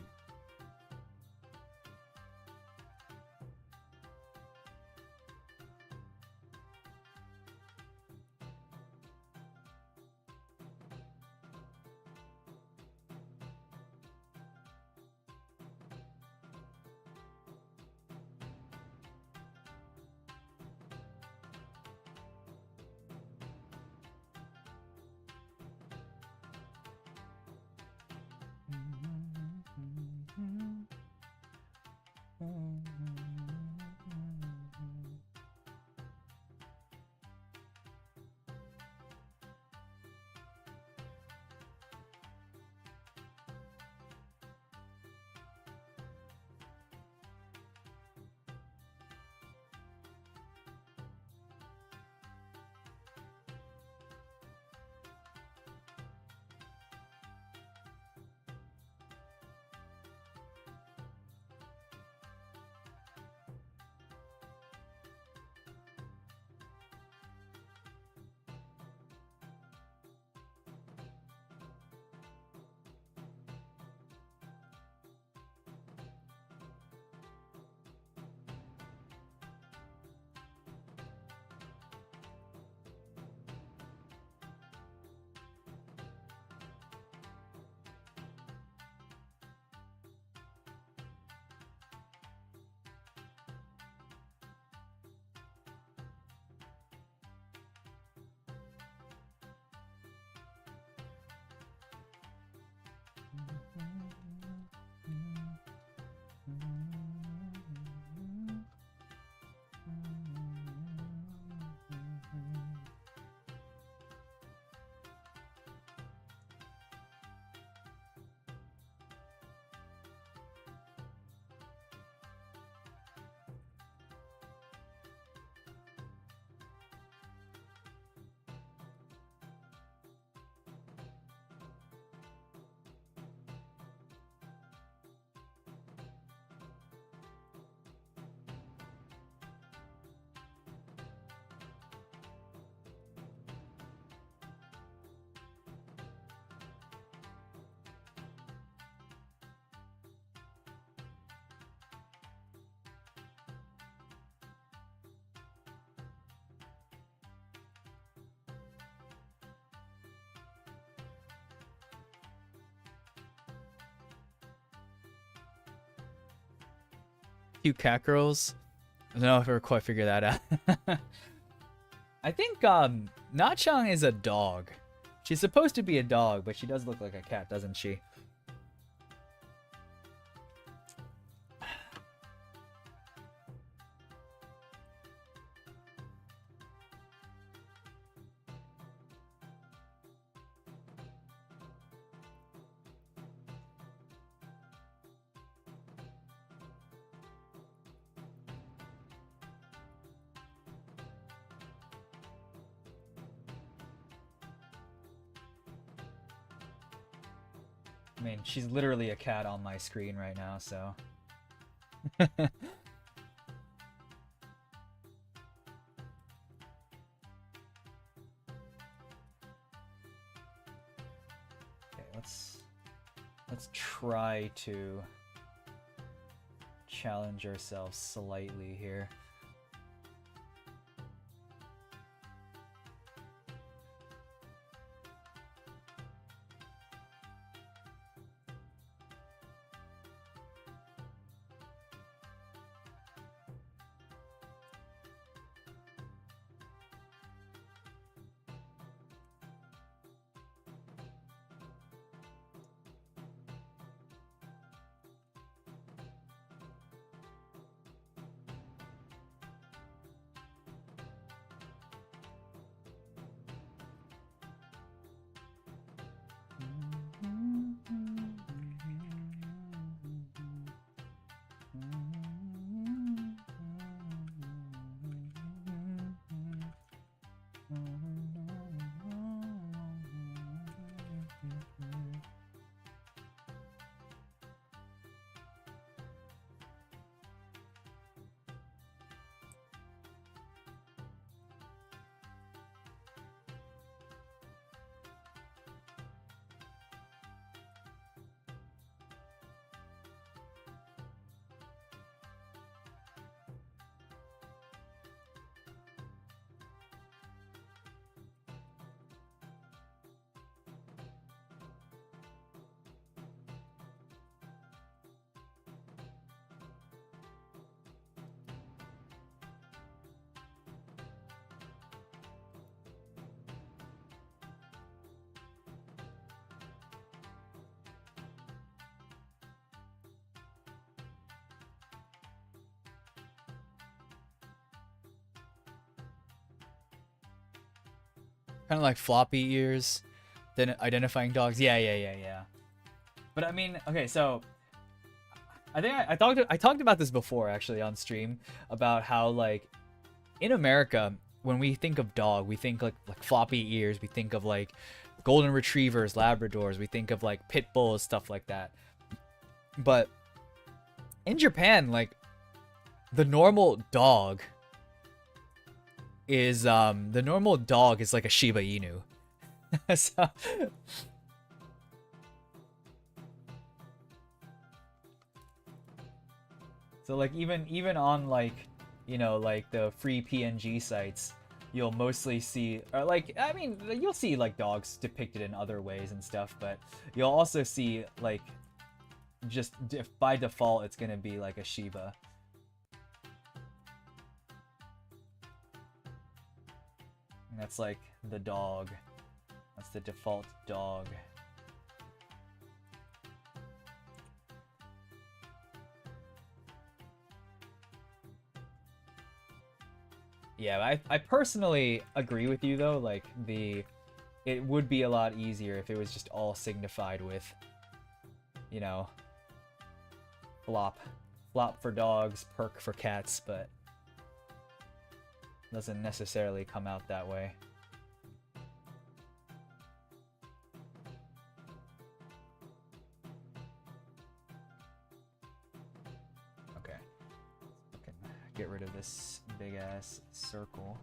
cute cat girls. I don't know if I ever quite figured that out. I think Na-chan is a dog. She's supposed to be a dog, but she does look like a cat, doesn't she? I mean, she's literally a cat on my screen right now, so. Okay, let's try to challenge ourselves slightly here. Kind of like floppy ears, then identifying dogs. Yeah. But I mean, okay, so I think I talked about this before actually on stream about how like in America when we think of dog, we think like floppy ears, we think of like golden retrievers, labradors, we think of like pit bulls, stuff like that. But in Japan, like the normal dog is like a Shiba Inu. so, so like even on like, you know, like the free PNG sites, you'll mostly see, or like, I mean, you'll see like dogs depicted in other ways and stuff, but you'll also see like just by default it's gonna be like a Shiba. And that's like the dog. That's the default dog. Yeah, I personally agree with you though, like it would be a lot easier if it was just all signified with, you know, flop for dogs, perk for cats, but doesn't necessarily come out that way. Okay. Get rid of this big ass circle.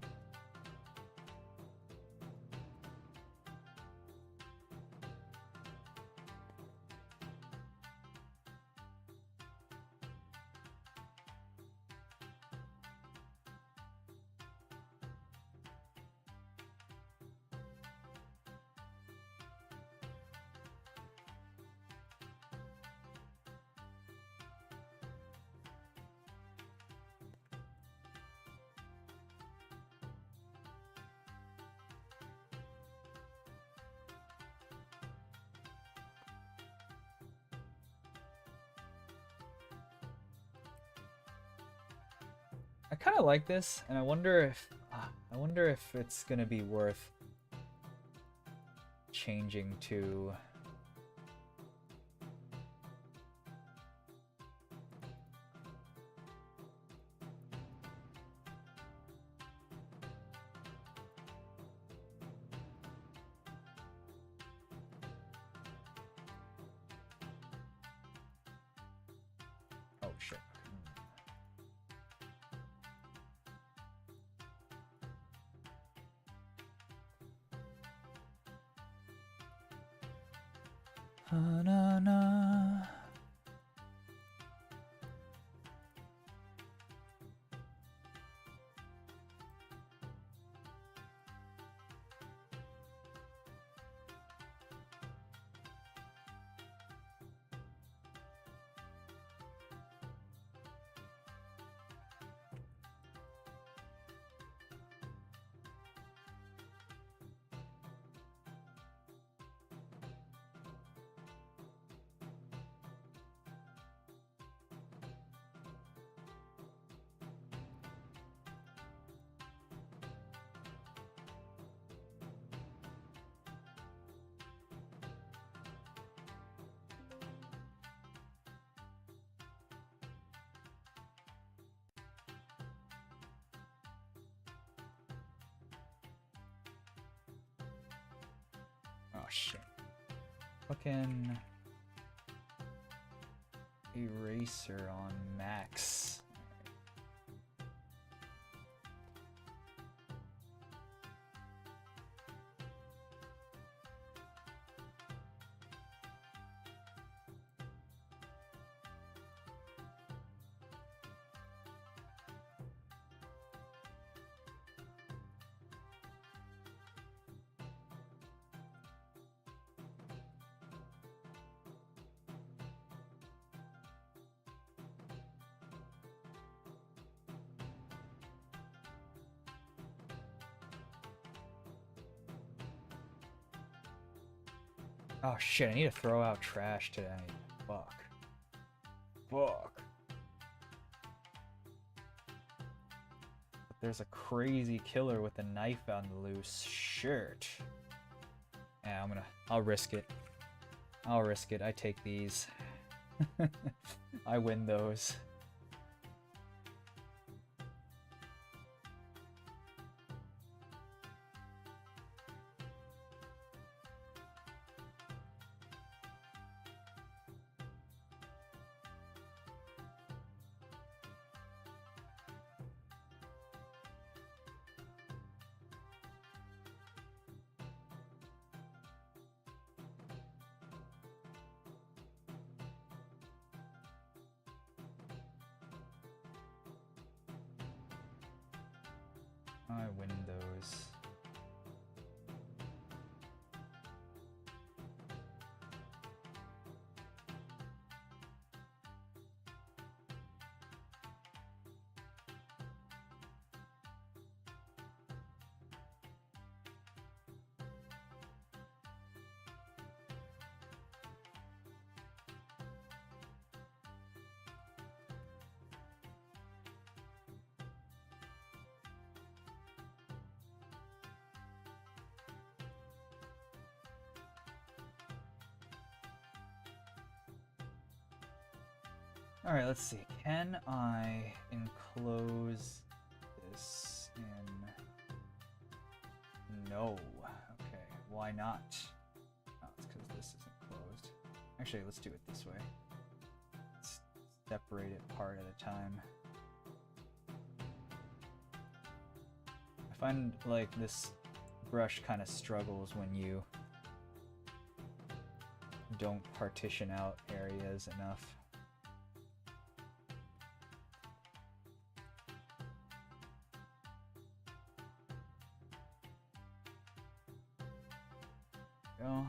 kind of like this, and I wonder if it's gonna be worth changing to. Oh shit. Na na. Oh shit. Fucking eraser on max. Oh shit, I need to throw out trash today. Fuck. Fuck. But there's a crazy killer with a knife on the loose. Shit. Yeah, I'll risk it. I'll risk it. I take these. I win those. I win those. All right, let's see. Can I enclose this in? No. Okay, why not? Oh, it's because this isn't closed. Actually, let's do it this way. Let's separate it part at a time. I find like this brush kind of struggles when you don't partition out areas enough. Go.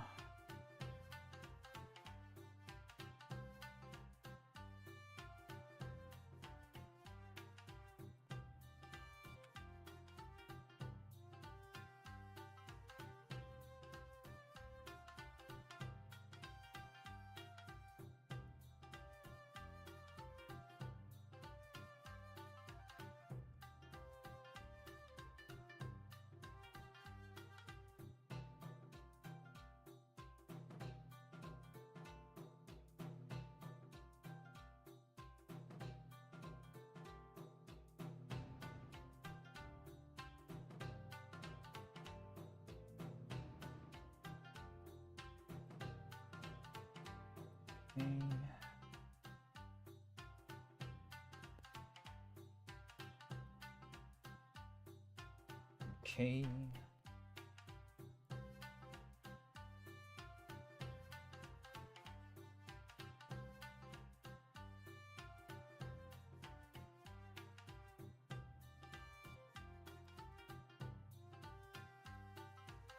Okay.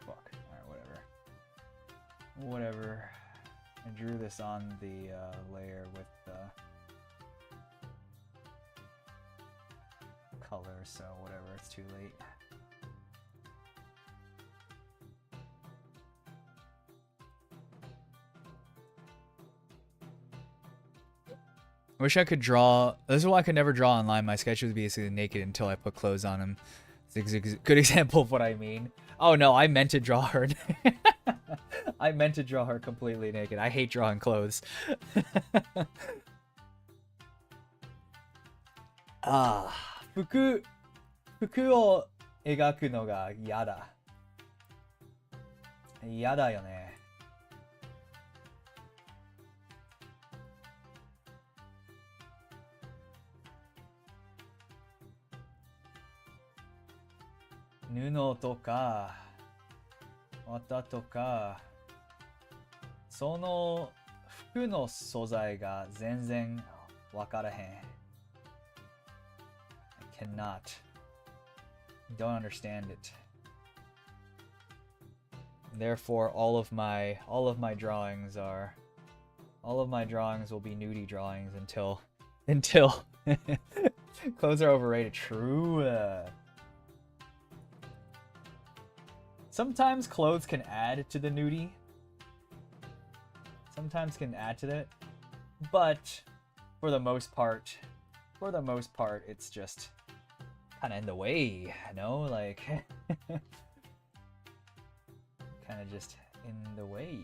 Fuck. Alright, whatever. I drew this on the layer with color, so whatever, it's too late. I wish I could draw. This is why I could never draw online. My sketch was basically naked until I put clothes on him. It's a good example of what I mean. Oh no, I meant to draw her. I meant to draw her completely naked. I hate drawing clothes. Fukuを描くのが嫌だ。嫌だよね。布とか綿とかその服の素材が全然わからへん。I cannot. Don't understand it. Therefore, all of my drawings will be nudie drawings until clothes are overrated. True. Sometimes clothes can add to the nudie. Sometimes can add to it, but for the most part, it's just kind of in the way, you know, like kind of just in the way.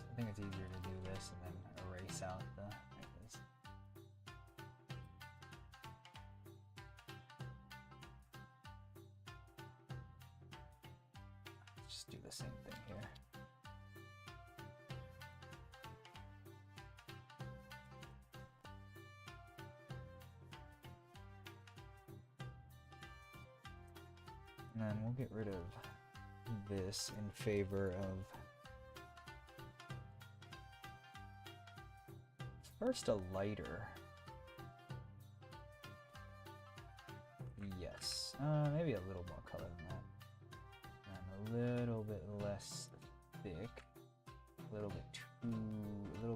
I think it's easier to do this and then erase out the... There it is. Just do the same thing here. And then we'll get rid of this in favor of... First, a lighter. Yes. Maybe a little more color than that. And a little bit less thick. A little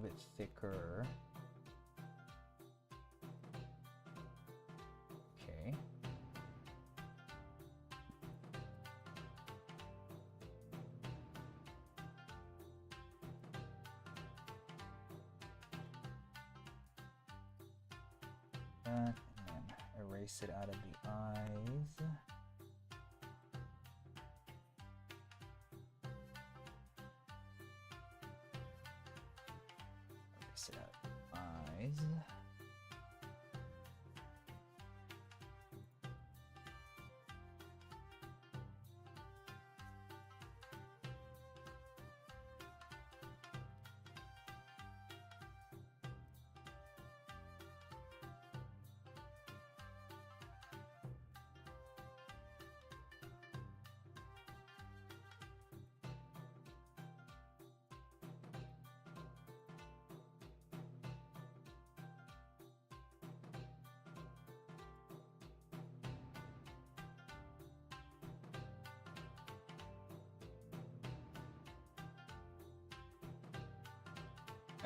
bit thicker. Okay. And then erase it out of the eyes. Erase it out of the eyes.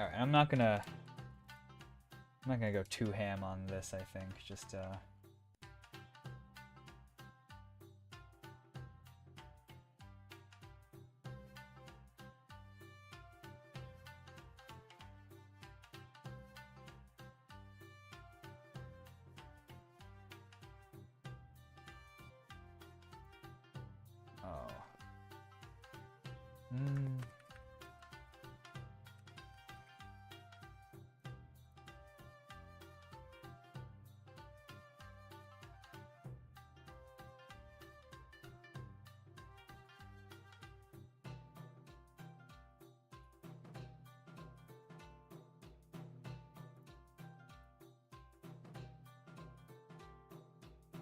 Alright, I'm not gonna go too ham on this, I think. Just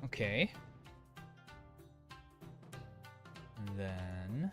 okay. And then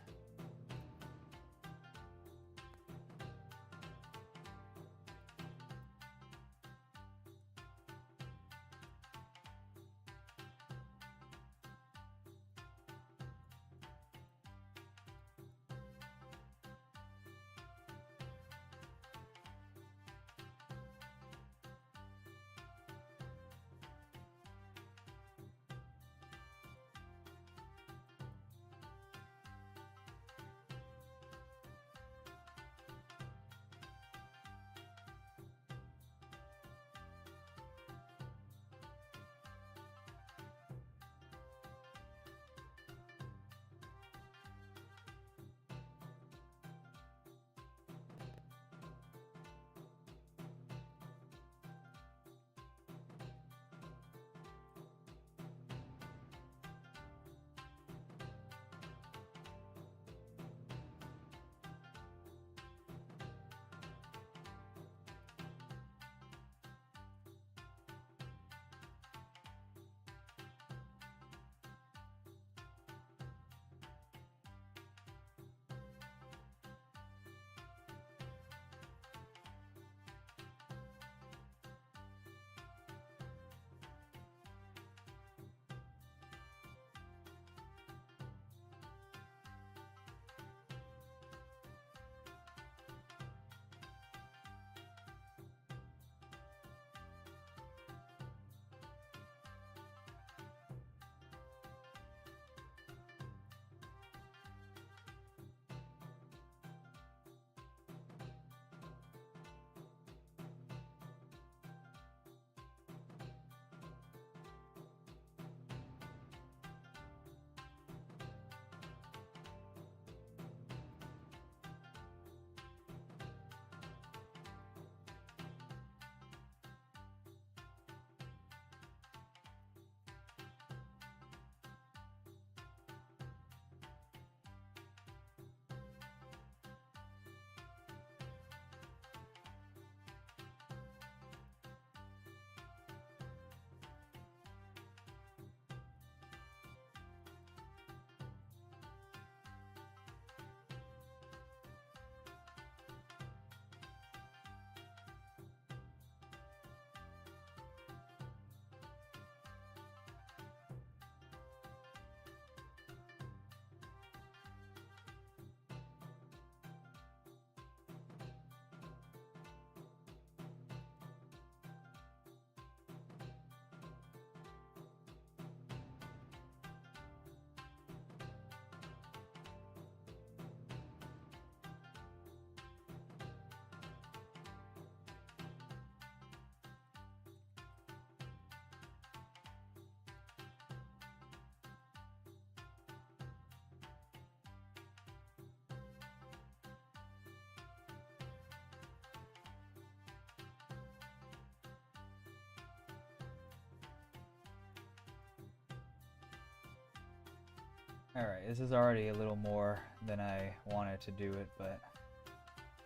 alright, this is already a little more than I wanted to do it, but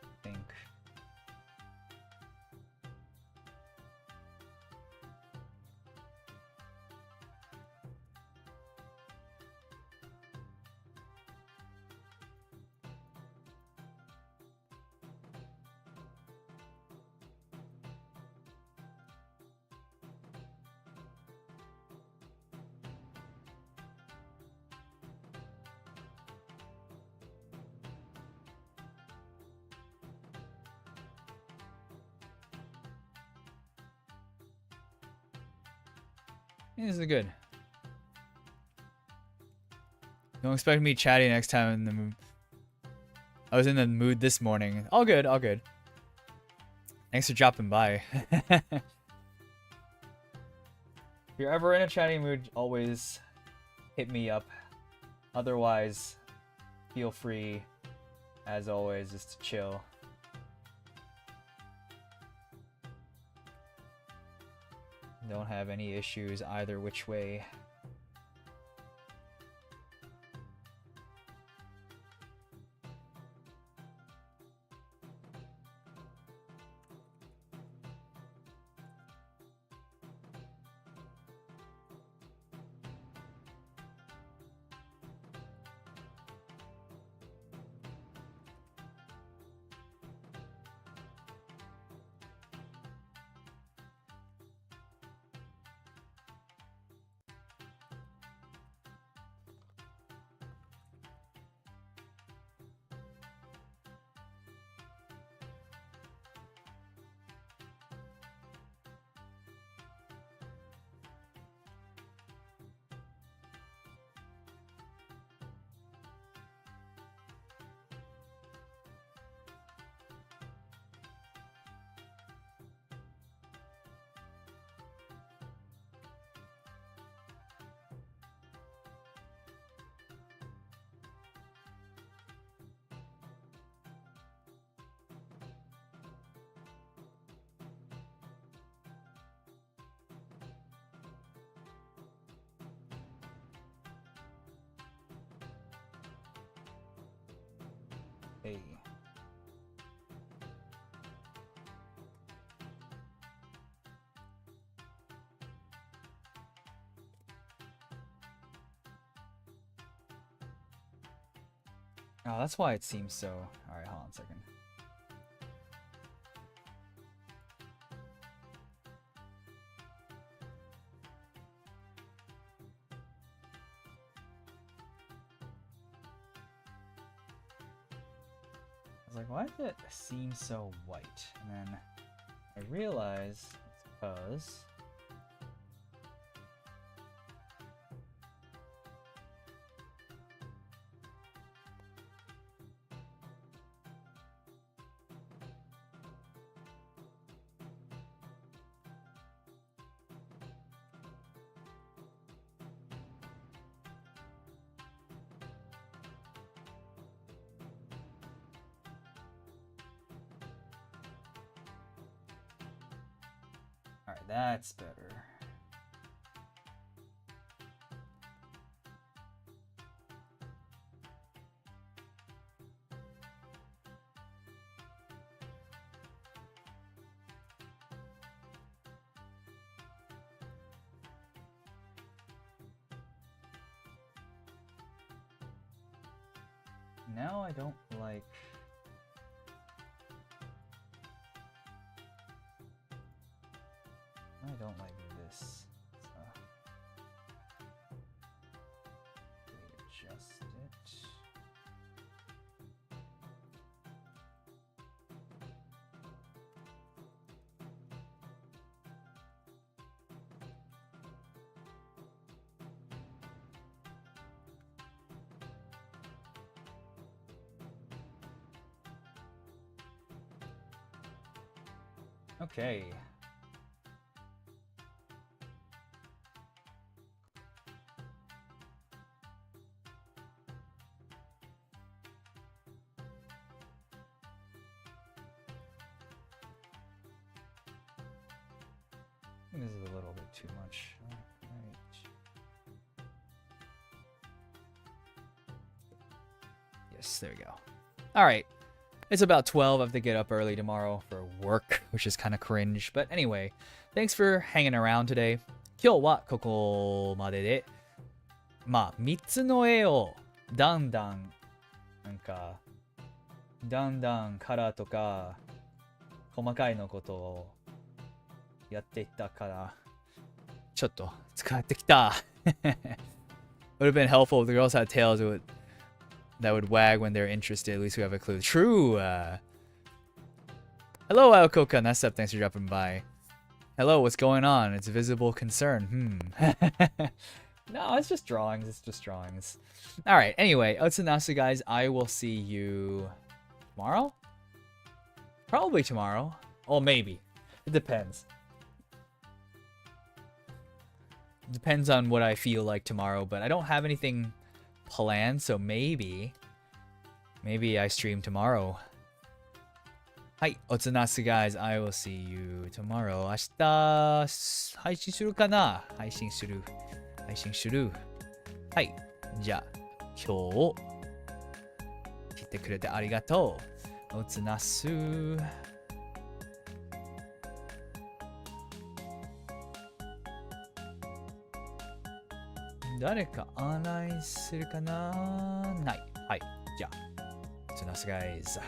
I think This is good. Don't expect me chatty next time in the mood. I was in the mood this morning. All good, all good. Thanks for dropping by. If you're ever in a chatty mood, always hit me up. Otherwise, feel free, as always, just to chill. Don't have any issues either which way. Hey. Oh, that's why it seems so. Alright, hold on a second. I was like, why does it seem so white? And then I realized it's because that's better. Now I don't like this. Adjust it. Okay. This is a little bit too much. Right. Yes, there we go. All right. It's about 12. I have to get up early tomorrow for work, which is kind of cringe. But anyway, thanks for hanging around today. 今日はここまでで、まあ3つの絵をだんだんカラーとか細かいのことをやっていったからちょっと疲れてきた。Would have been helpful if the girls had tails that would wag when they're interested. At least we have a clue. True. Hello, Alcoca. Nessep, thanks for dropping by. Hello, what's going on? It's visible concern. No, it's just drawings. It's just drawings. All right. Anyway, Nasu guys, I will see you tomorrow. Probably tomorrow. Or maybe. It depends. Depends on what I feel like tomorrow, but I don't have anything planned, so maybe I stream tomorrow. Hi, Nasu guys, I will see you tomorrow. 明日配信するかな？配信する。はい。じゃあ、今日来てくれてありがとう。Nasu。誰か案内するかな？ない。はい。じゃあ、Nasu guys。